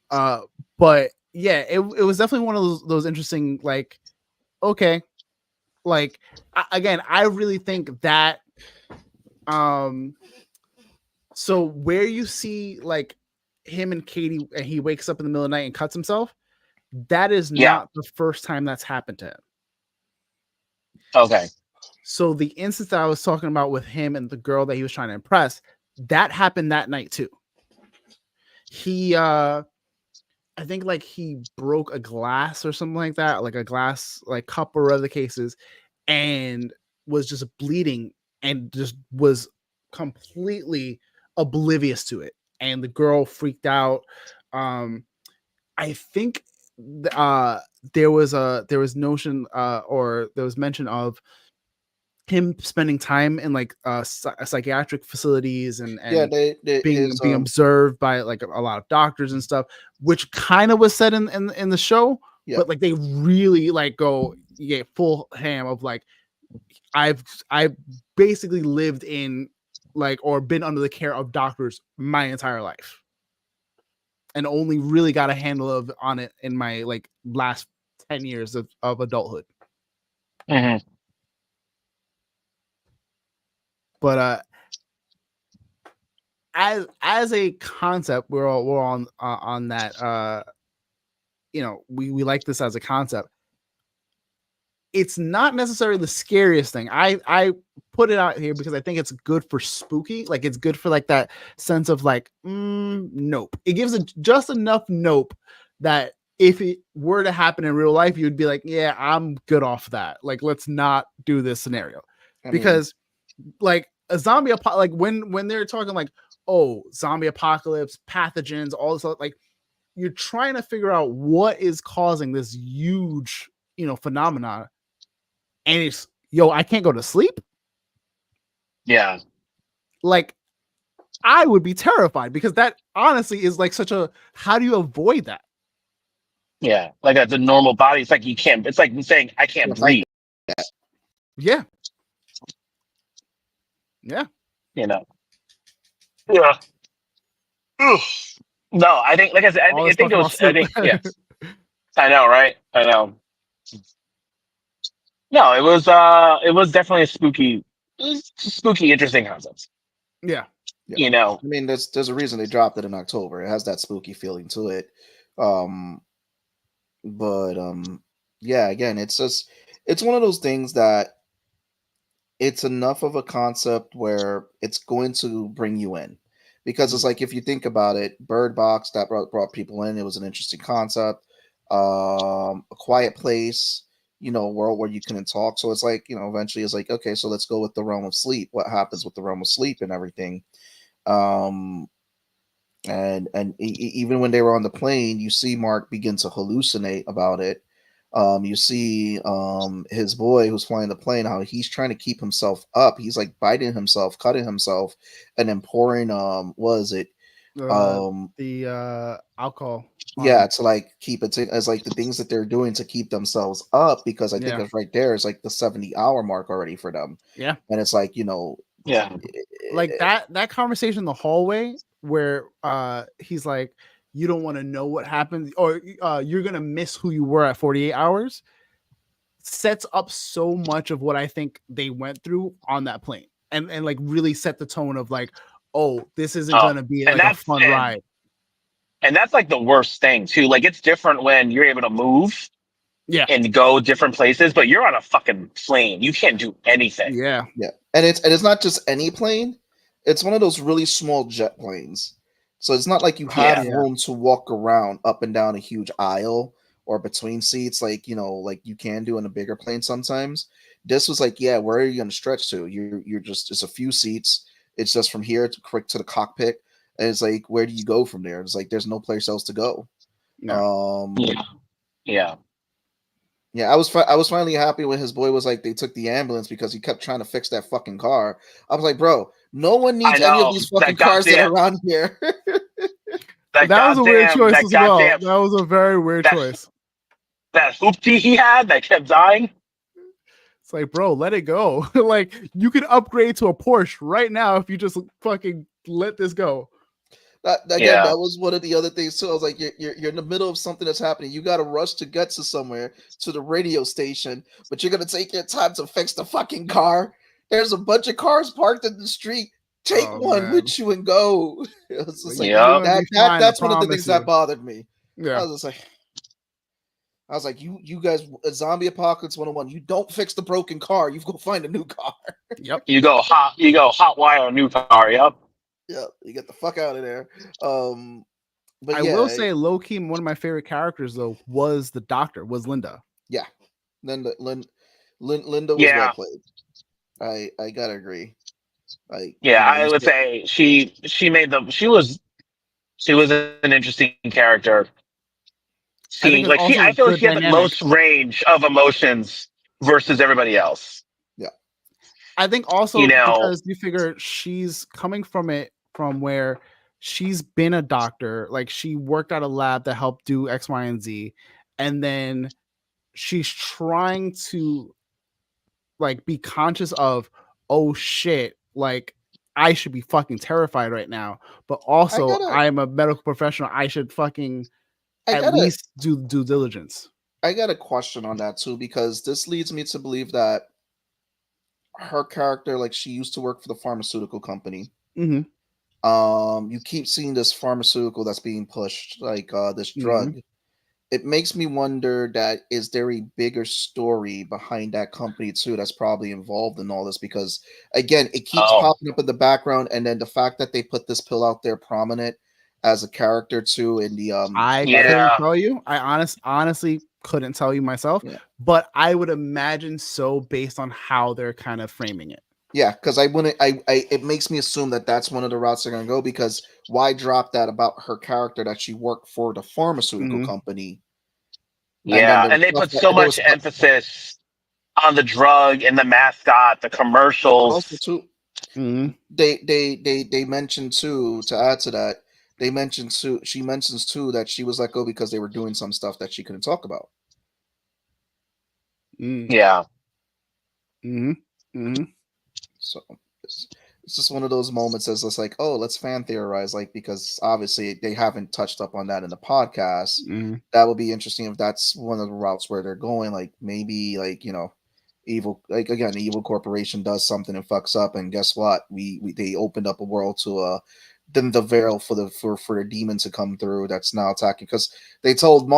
But yeah, it was definitely one of those interesting like, okay, like again, I really think that so where you see like him and Katie and he wakes up in the middle of the night and cuts himself, that is not the first time that's happened to him.
Okay.
So the instance that I was talking about with him and the girl that he was trying to impress, that happened that night too. He I think like he broke a glass or something like that, like a glass like cup or whatever the case is, and was just bleeding and just was completely oblivious to it. And the girl freaked out. I think there was mention of him spending time in like psychiatric facilities and being observed by like a lot of doctors and stuff, which kind of was said in the show. But like they really like go full ham of like I've basically lived in like or been under the care of doctors my entire life, and only really got a handle on it in my like last 10 years of adulthood.
Mm-hmm.
But as a concept, we're on that. You know, we like this as a concept. It's not necessarily the scariest thing. I put it out here because I think it's good for spooky. Like it's good for like that sense of like, nope. It gives it just enough nope that if it were to happen in real life, you'd be like, yeah, I'm good off that. Like, let's not do this scenario. Because like a zombie like when they're talking like, oh, zombie apocalypse, pathogens, all this stuff, like you're trying to figure out what is causing this huge, phenomenon. And it's, I can't go to sleep.
Yeah.
Like I would be terrified because that honestly is like how do you avoid that?
Yeah. Like as a normal body, it's like you can't, it's like saying, I can't breathe.
Yeah. Yeah.
You know. Yeah. No, I think, like I said, I
Always
think it
talking
was.
about
I
soup.
think yes. I know, right? I know. No, it was definitely a spooky, interesting concept.
Yeah.
Yeah.
You know,
I mean, there's a reason they dropped it in October. It has that spooky feeling to it. Um, but yeah, again, it's one of those things that it's enough of a concept where it's going to bring you in. Because it's like if you think about it, Bird Box that brought people in. It was an interesting concept. A Quiet Place, a world where you couldn't talk. So it's like, eventually it's like, okay, so let's go with the realm of sleep. What happens with the realm of sleep and everything? Um, and even when they were on the plane, you see Mark begin to hallucinate about it. You see his boy who's flying the plane, how he's trying to keep himself up. He's like biting himself, cutting himself, and then pouring what is it?
The alcohol.
Yeah, to like keep it as like the things that they're doing to keep themselves up, because I think
Yeah.
it's right there is like the 70-hour mark already for them.
Yeah.
And it's like,
yeah,
Like that conversation in the hallway where he's like, you don't want to know what happened, or you're gonna miss who you were at 48 hours, sets up so much of what I think they went through on that plane, and like really set the tone of like, oh, this isn't gonna be
and
like a fun ride.
And that's like the worst thing too. Like it's different when you're able to move
Yeah.
and go different places, but you're on a fucking plane. You can't do anything.
Yeah.
Yeah, and it's not just any plane. It's one of those really small jet planes. So it's not like you have
Yeah.
room to walk around up and down a huge aisle or between seats like, like you can do in a bigger plane sometimes. This was like, yeah, where are you going to stretch to? You're just, it's a few seats. It's just from here to quick to the cockpit. And it's like, where do you go from there? It's like there's no place else to go.
No.
Yeah.
Yeah, I was finally happy when his boy was like they took the ambulance because he kept trying to fix that fucking car. I was like, bro, no one needs any of these fucking cars that are around here.
That was a weird choice as well. That was a very weird choice.
That hoopty he had that kept dying.
It's like, bro, let it go. Like you could upgrade to a Porsche right now if you just fucking let this go.
That was one of the other things too. I was like, you're in the middle of something that's happening. You got to rush to get to somewhere, to the radio station, but you're gonna take your time to fix the fucking car. There's a bunch of cars parked in the street. Take one with you and go. It was just like that's one of the things that bothered me.
Yeah,
I was like, you guys, Zombie Apocalypse 101. You don't fix the broken car. You go find a new car.
Yep.
You go hot wire a new car. Yep.
Yeah, you get the fuck out of there. But
I will say, low key, one of my favorite characters though was the doctor, was Linda.
Yeah, Linda was well played. I gotta agree.
I would say she was an interesting character. I feel like she had the most range of emotions versus everybody else.
Yeah,
I think also because you figure she's coming from where she's been a doctor, like she worked at a lab that helped do X, Y, and Z, and then she's trying to like be conscious of, oh shit, like I should be fucking terrified right now, but also I'm a medical professional. I should fucking at least do due diligence.
I got a question on that too, because this leads me to believe that her character, like she used to work for the pharmaceutical company.
Mm-hmm.
You keep seeing this pharmaceutical that's being pushed, like this drug. Mm-hmm. It makes me wonder that is there a bigger story behind that company too that's probably involved in all this, because again it keeps popping up in the background, and then the fact that they put this pill out there prominent as a character too in the
I couldn't tell you. I honestly couldn't tell you myself, but I would imagine so based on how they're kind of framing it.
Yeah, because it makes me assume that that's one of the routes they're going to go, because why drop that about her character that she worked for the pharmaceutical company?
Yeah, and they put so much emphasis on the drug and the mascot, the commercials.
Also too, they mentioned too, to add to that, she mentions too that she was let go because they were doing some stuff that she couldn't talk about.
Yeah.
So it's just one of those moments as it's like, oh, let's fan theorize, like, because obviously they haven't touched up on that in the podcast.
Mm.
That would be interesting if that's one of the routes where they're going. Like maybe like evil, like again, the evil corporation does something and fucks up, and guess what? We they opened up a world to then the veil for the demon to come through that's now attacking, because they told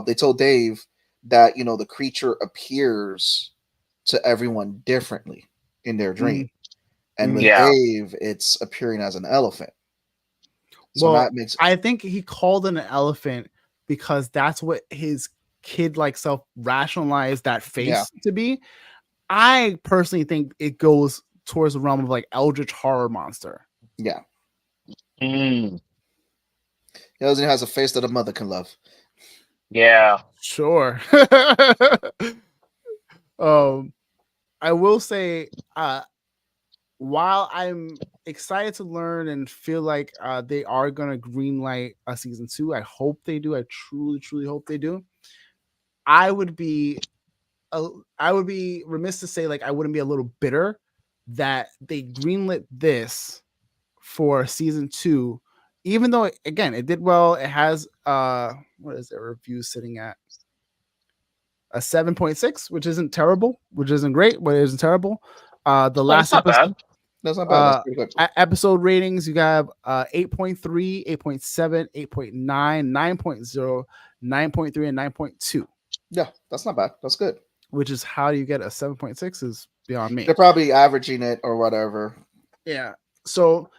they told Dave that the creature appears to everyone differently in their dream. And with
Yeah.
Dave, it's appearing as an elephant. So
Well,
that makes
I think he called it an elephant because that's what his kid-like self rationalized that face to be. I personally think it goes towards the realm of like eldritch horror monster.
yeah.
Mm.
He also has a face that a mother can love.
Yeah.
Sure. I will say, while I'm excited to learn and feel like they are gonna greenlight a season 2, I hope they do. I truly hope they do. I would be remiss to say like I wouldn't be a little bitter that they greenlit this for season 2, even though again it did well. It has what is their review sitting at? A 7.6, which isn't terrible, which isn't great, but it isn't terrible. The last
not
episode,
bad.
That's not bad. That's pretty good.
Episode ratings, you got 8.3, 8.7, 8.9, 9.0, 9.3, and 9.2.
Yeah, that's not bad. That's good.
Which is how do you get a 7.6 is beyond me.
They're probably averaging it or whatever.
Yeah. So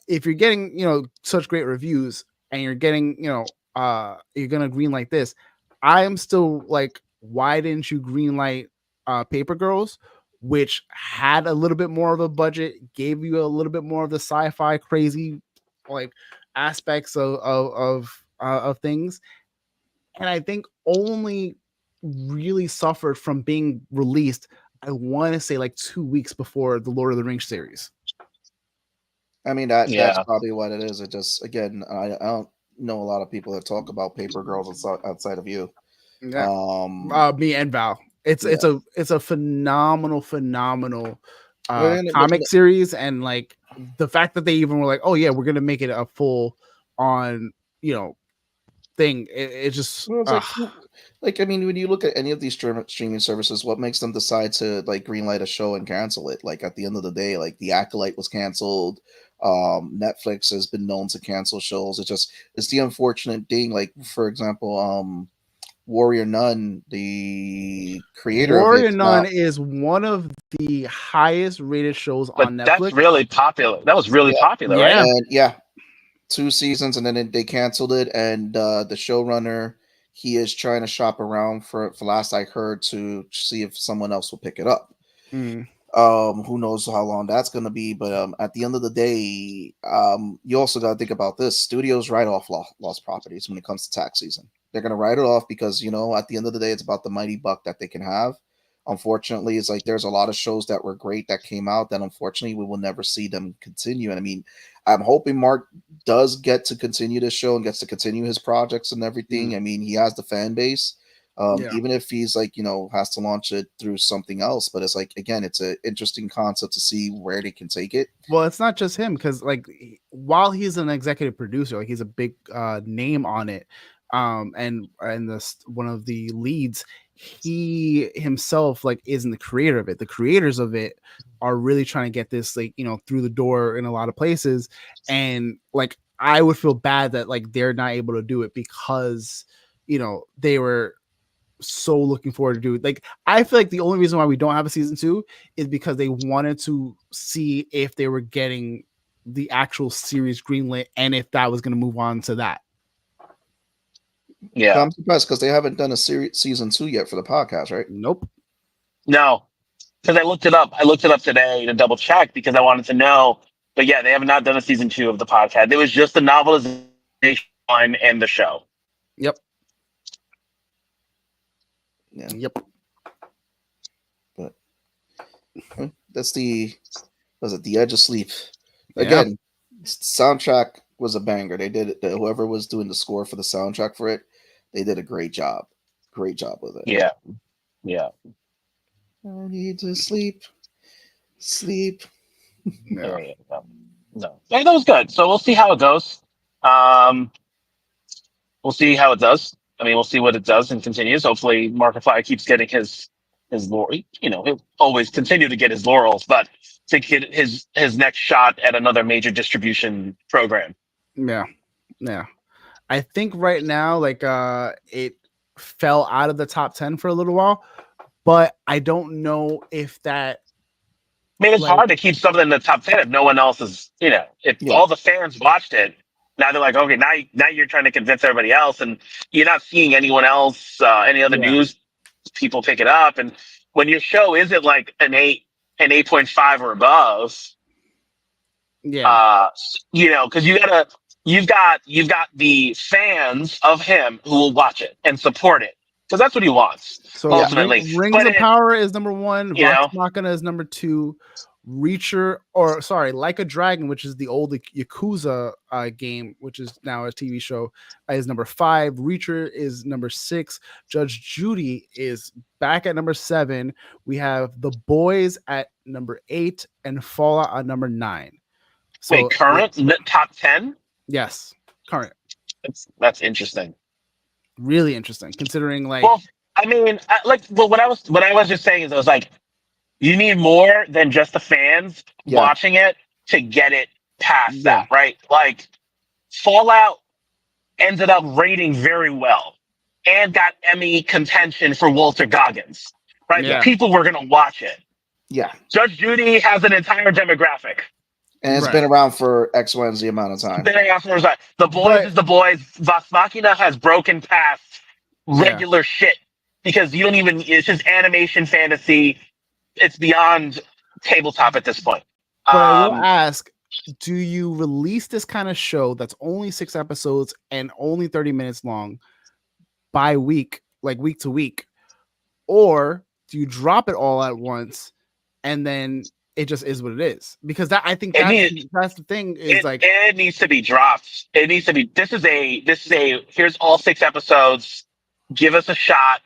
if you're getting, such great reviews and you're getting, you're gonna green like this, I am still like, why didn't you greenlight Paper Girls, which had a little bit more of a budget, gave you a little bit more of the sci-fi crazy like aspects of things, and I think only really suffered from being released, I want to say like 2 weeks before the Lord of the Rings series.
I mean that's probably what it is. It just again, I don't know a lot of people that talk about Paper Girls outside of you.
Yeah. Me and Val. It's a phenomenal comic series, and like the fact that they even were like, oh yeah, we're gonna make it a full on thing. It just
like I mean, when you look at any of these streaming services, what makes them decide to like greenlight a show and cancel it? Like at the end of the day, like The Acolyte was canceled. Netflix has been known to cancel shows. It's the unfortunate thing. Like for example, Warrior Nun, the creator
Warrior
of it,
Nun is one of the highest rated shows on Netflix.
That's really popular. That was really popular, right?
And 2 seasons, and then they canceled it. And the showrunner, he is trying to shop around for last I heard to see if someone else will pick it up. Who knows how long that's going to be, but at the end of the day, you also got to think about this. Studios write off lost properties when it comes to tax season. They're going to write it off because at the end of the day, it's about the mighty buck that they can have. Unfortunately, it's like there's a lot of shows that were great that came out that unfortunately we will never see them continue. And I mean, I'm hoping Mark does get to continue this show and gets to continue his projects and everything. I mean, he has the fan base. Even if he's like, has to launch it through something else. But it's like, again, it's an interesting concept to see where they can take it.
Well, it's not just him, because like while he's an executive producer, like he's a big name on it. And this one of the leads, he himself like isn't the creator of it. The creators of it are really trying to get this like through the door in a lot of places, and like I would feel bad that like they're not able to do it because they were so looking forward to do it. Like I feel like the only reason why we don't have a season 2 is because they wanted to see if they were getting the actual series greenlit and if that was going to move on to that.
Yeah,
I'm surprised because they haven't done a season 2 yet for the podcast, right?
Nope.
No, because I looked it up. I looked it up today to double check because I wanted to know. But yeah, they have not done a season 2 of the podcast. It was just the novelization and the show.
Yep.
Yeah.
Yep.
But that's the Edge of Sleep. Again, soundtrack was a banger. They did it. Whoever was doing the score for the soundtrack for it, they did a great job. Great job with it.
Yeah. Yeah.
I need to sleep.
Yeah.
No. Yeah, that was good. So we'll see how it goes. Um, we'll see how it does. I mean, we'll see what it does and continues. Hopefully, Markiplier keeps getting his laurels. You know, he'll always continue to get his laurels, but to get his next shot at another major distribution program.
Yeah. Yeah. I think right now, like it fell out of the top 10 for a little while, but I don't know if that.
I mean, it's
Like-
hard to keep something in the top 10 if no one else is, you know, if
Yeah.
all the fans watched it. Now they're like, okay, now you're trying to convince everybody else, and you're not seeing anyone else, any other
Yeah.
news people pick it up. And when your show isn't like an 8.5 or above,
Yeah.
you know, because you've got the fans of him who will watch it and support it because that's what he wants.
So
ultimately,
Rings
but
of Power is number 1.
You
Vox
know?
Machina is number 2. Like a Dragon, which is the old Yakuza game, which is now a TV show, is number 5. Reacher is number 6. Judge Judy is back at number 7. We have The Boys at number 8 and Fallout at number 9. So
wait, current top 10?
Yes, current.
That's interesting.
Really interesting, considering like.
Well, I mean, what I was just saying is, I was like, you need more than just the fans watching it to get it past that, right? Like, Fallout ended up rating very well and got Emmy contention for Walter Goggins, right?
Yeah.
People were going to watch it.
Yeah.
Judge Judy has an entire demographic.
And it's been around for X, Y, and Z amount of time.
The Boys is The Boys. Vox Machina has broken past regular shit because you don't even, it's just animation fantasy. It's beyond tabletop at this point.
But I will ask, do you release this kind of show that's only 6 episodes and only 30 minutes long by week, like week to week? Or do you drop it all at once and then it just is what it is? Because that, I think that's the thing is
it needs to be dropped. It needs to be, this is a here's all 6 episodes. Give us a shot.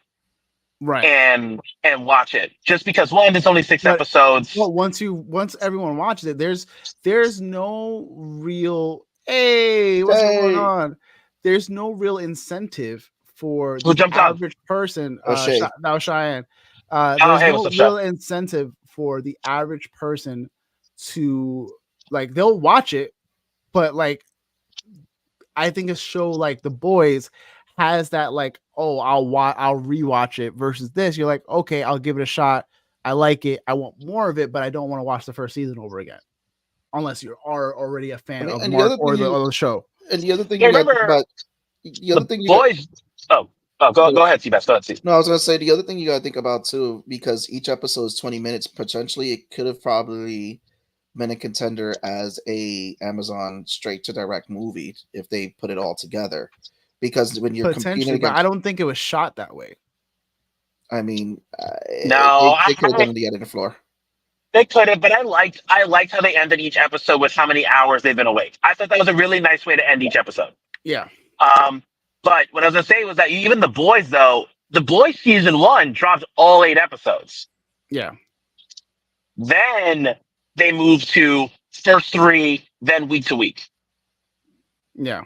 Right.
And watch it. Just because it's only 6 episodes.
Well, once everyone watches it, there's no real what's going on? There's no real incentive for the average person. That was Cheyenne. There's no real incentive for the average person to like, they'll watch it, but like I think a show like The Boys has that like, oh, I'll rewatch it versus this. You're like, okay, I'll give it a shot. I like it. I want more of it, but I don't want to watch the first season over again, unless you are already a fan of Mark or the show.
And the other thing you got to think about,
go ahead, Seabass. Go ahead, Seabass.
No, I was going to say the other thing you got to think about too, because each episode is 20 minutes. Potentially, it could have probably been a contender as a Amazon straight to direct movie if they put it all together. Because when you're competing against,
but I don't think it was shot that way.
I mean,
they
could have done the editing floor.
They could have, but I liked how they ended each episode with how many hours they've been awake. I thought that was a really nice way to end each episode.
Yeah.
But what I was gonna say was that even The Boys, though, The Boys season 1 dropped all 8 episodes.
Yeah.
Then they moved to first 3, then week to week.
Yeah.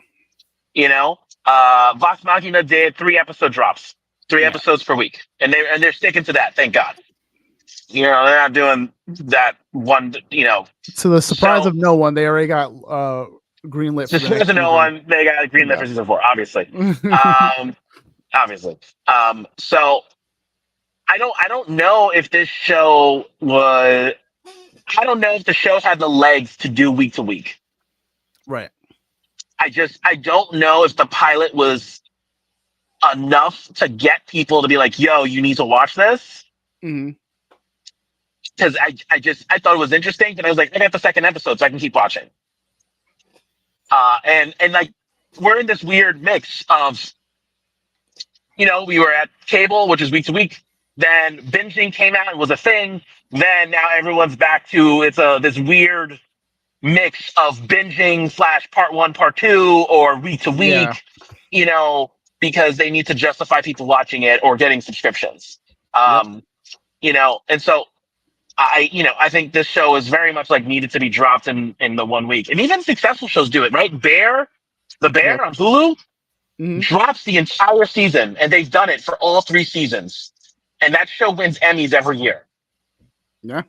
You know, Vox Machina did 3 episode drops, 3 episodes per week, and they're sticking to that. Thank God. You know, they're not doing that one. You know,
to the surprise of no one, they already got greenlit.
To the surprise of no one, they got greenlit for season 4. Obviously, obviously. So I don't know if this show was. I don't know if the show had the legs to do week to week.
Right.
I don't know if the pilot was enough to get people to be like, yo, you need to watch this. Because I thought it was interesting, and I was like, I got the second episode, so I can keep watching. And like, we're in this weird mix of, you know, we were at cable, which is week to week. Then binging came out and was a thing. Then now everyone's back to this weird mix of binging / part 1, part 2, or week to week, you know, because they need to justify people watching it or getting subscriptions. You know, and so I think this show is very much like needed to be dropped in the 1 week, and even successful shows do it, right? The Bear on Hulu
Mhm.
drops the entire season, and they've done it for all 3 seasons, and that show wins Emmys every year.
Yeah.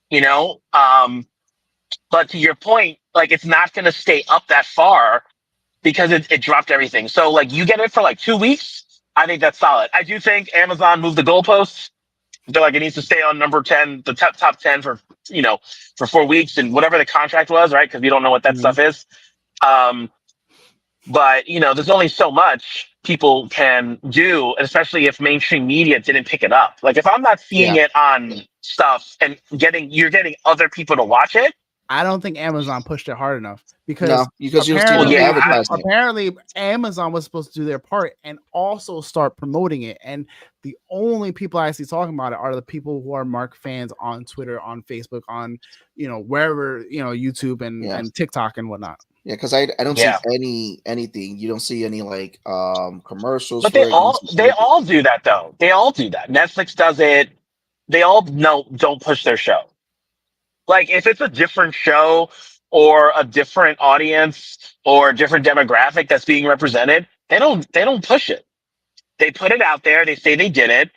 You know, but to your point, like it's not going to stay up that far because it dropped everything. So like you get it for like 2 weeks. I think that's solid. I do think Amazon moved the goalposts. They're like it needs to stay on number 10, the top 10 for for 4 weeks and whatever the contract was, right? Because we don't know what that
Mhm.
stuff is. But there's only so much people can do, and especially if mainstream media didn't pick it up. Like if I'm not seeing it on stuff and you're getting other people to watch it.
I don't think Amazon pushed it hard enough because
No, because you don't see
apparently,
no advertising.
apparently Amazon was supposed to do their part and also start promoting it. And the only people I see talking about it are the people who are Mark fans on Twitter, on Facebook, on wherever YouTube and TikTok and whatnot.
Yeah, because I don't see anything. You don't see any like commercials.
But
for
they all do that though. They all do that. Netflix does it. They all don't push their show. Like if it's a different show or a different audience or a different demographic that's being represented, they don't push it. They put it out there. They say they did it,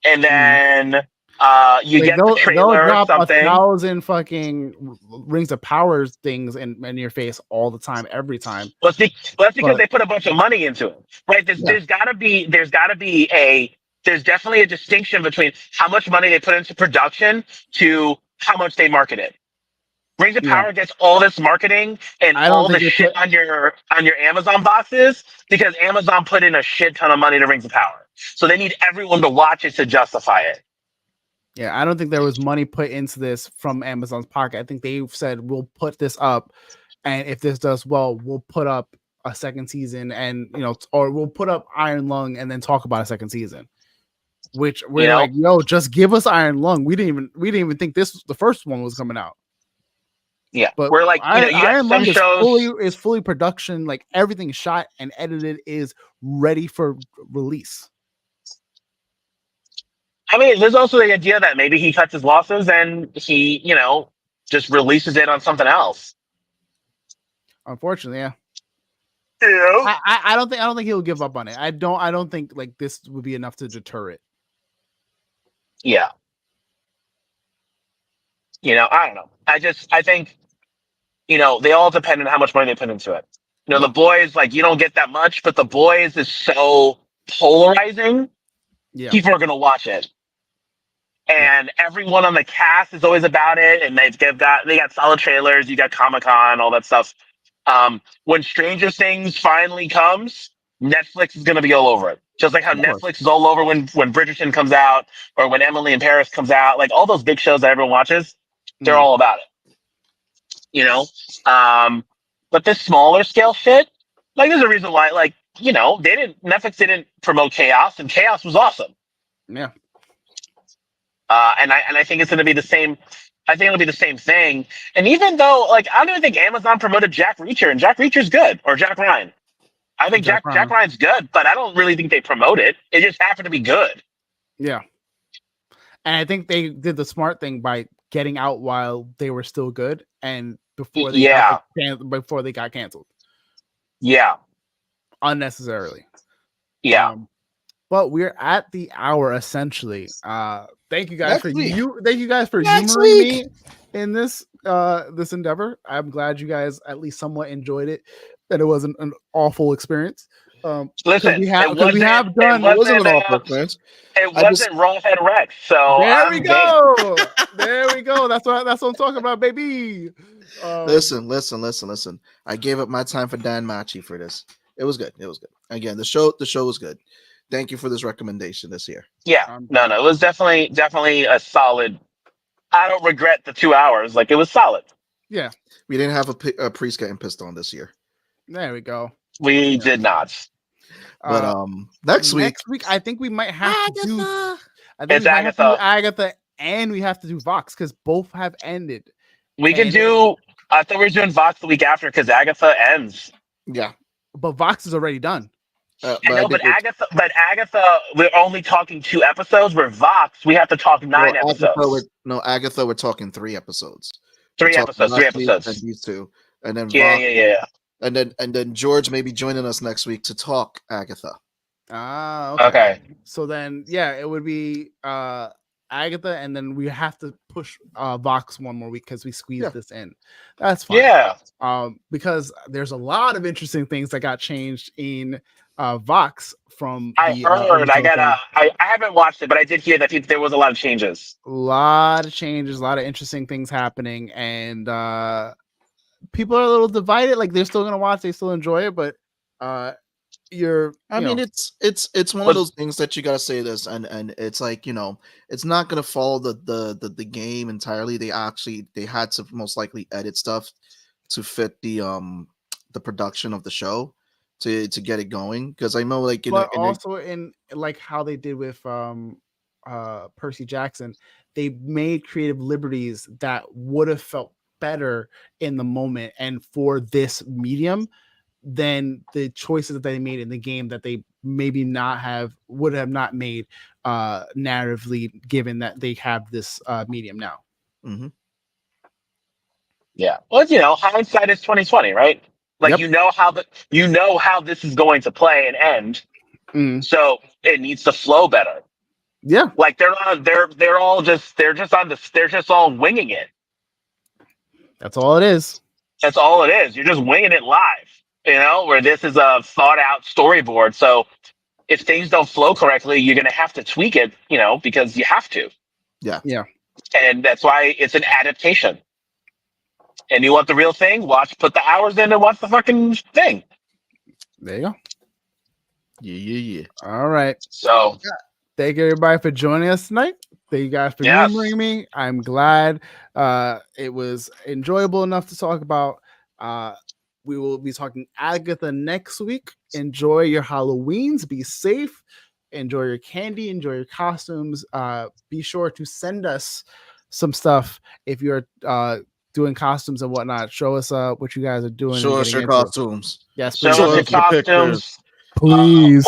and then you get the trailer
they'll
or
drop
something.
1,000 fucking Rings of Power things in your face all the time, every time.
Well, that's because they put a bunch of money into it, right? There's definitely a distinction between how much money they put into production to how much they market it. Rings of Power gets all this marketing and all the shit on your Amazon boxes because Amazon put in a shit ton of money to Rings of Power. So they need everyone to watch it to justify it.
Yeah, I don't think there was money put into this from Amazon's pocket. I think they said we'll put this up, and if this does well, we'll put up a second season, and or we'll put up Iron Lung and then talk about a second season. Which we're like, just give us Iron Lung. We didn't even think the first one was coming out.
Yeah,
but
we're like,
Iron Lung
shows
is fully production, like everything shot and edited is ready for release.
I mean, there's also the idea that maybe he cuts his losses and he, just releases it on something else.
Unfortunately, yeah.
Yeah.
I don't think he'll give up on it. I don't think like this would be enough to deter it.
Yeah. I don't know. I think, they all depend on how much money they put into it. The Boys, like, you don't get that much, but The Boys is so polarizing.
Yeah.
People are going to watch it. And everyone on the cast is always about it. And they got solid trailers. You got Comic-Con, all that stuff. When Stranger Things finally comes, Netflix is going to be all over it. Just like how Netflix is all over when Bridgerton comes out or when Emily in Paris comes out. Like all those big shows that everyone watches, they're all about it. But this smaller scale shit, like there's a reason why, like, Netflix didn't promote Chaos, and Chaos was awesome.
Yeah.
And I think it's going to be the same. I think it'll be the same thing. And even though, like, I don't even think Amazon promoted Jack Reacher, and Jack Reacher's good, or Jack Ryan. I think Jack Ryan's good, but I don't really think they promote it. It just happened to be good.
Yeah. And I think they did the smart thing by getting out while they were still good and before they got canceled.
Yeah.
Unnecessarily.
Yeah.
But we're at the hour essentially. Thank you guys for humoring me in this this endeavor. I'm glad you guys at least somewhat enjoyed it, that it wasn't an awful experience.
Listen,
it wasn't an awful experience.
It wasn't Rawhead Rex. So
there we go. There we go. That's what I'm talking about, baby.
Listen. I gave up my time for Dan Machi for this. It was good. Again, the show was good. Thank you for this recommendation this year.
Yeah, no, it was definitely a solid. I don't regret the 2 hours. Like, it was solid.
Yeah,
we didn't have a priest getting pissed on this year.
There we go.
We did not.
But next week,
I think we might have to do.
It's Agatha.
Agatha, and we have to do Vox because both have ended.
We can do. I thought we were doing Vox the week after because Agatha ends.
Yeah,
but Vox is already done.
I know, but Agatha, we're only talking 2 episodes. We're Vox, we have to talk 9 episodes.
Agatha, we're talking 3 episodes.
3 episodes. 3 episodes.
And these 2, and then
Yeah.
and then George may be joining us next week to talk Agatha.
Ah,
Okay.
So then, yeah, it would be Agatha, and then we have to push Vox one more week because we squeezed this in. That's fine.
Yeah.
Because there's a lot of interesting things that got changed in Vox from
I heard. I haven't watched it, but I did hear that there was a lot of changes.
A lot of changes, a lot of interesting things happening, and people are a little divided. Like they're still gonna watch, they still enjoy it, but
it's one of those things that you gotta say this, and it's like, it's not gonna follow the game entirely. They had to most likely edit stuff to fit the production of the show to get it going, because I know in
like how they did with Percy Jackson, they made creative liberties that would have felt better in the moment and for this medium than the choices that they made in the game that they maybe would have not made narratively, given that they have this medium now.
Mm-hmm.
Yeah. Well, hindsight is 2020, right? Like,
yep.
how this is going to play and end. So it needs to flow better.
Yeah.
Like they're just all winging it.
That's all it is.
That's all it is. You're just winging it live, where this is a thought out storyboard. So if things don't flow correctly, you're going to have to tweak it, because you have to.
Yeah.
Yeah.
And that's why it's an adaptation. And you want the real thing? Put the hours in and watch the fucking thing.
There you go.
Yeah.
All right.
So
thank you everybody for joining us tonight. Thank you guys for humoring me. I'm glad it was enjoyable enough to talk about. We will be talking Agatha next week. Enjoy your Halloweens. Be safe. Enjoy your candy. Enjoy your costumes. Be sure to send us some stuff if you're doing costumes and whatnot. Show us what you guys are doing.
Show us your costumes.
Yes,
show us your costumes.
Please.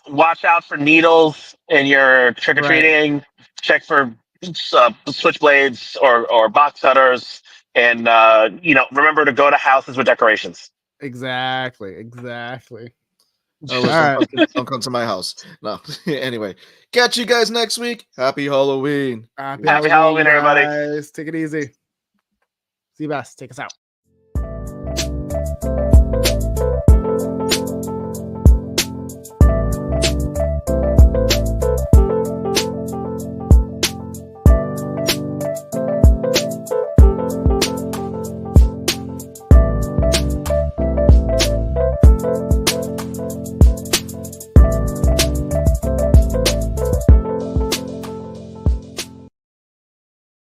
Watch out for needles in your trick or treating. Right. Check for switchblades or box cutters, and remember to go to houses with decorations.
Exactly.
Don't come to my house. No. Anyway, catch you guys next week. Happy Halloween.
Happy Halloween, everybody. Guys. Take it easy. See you best. Take us out.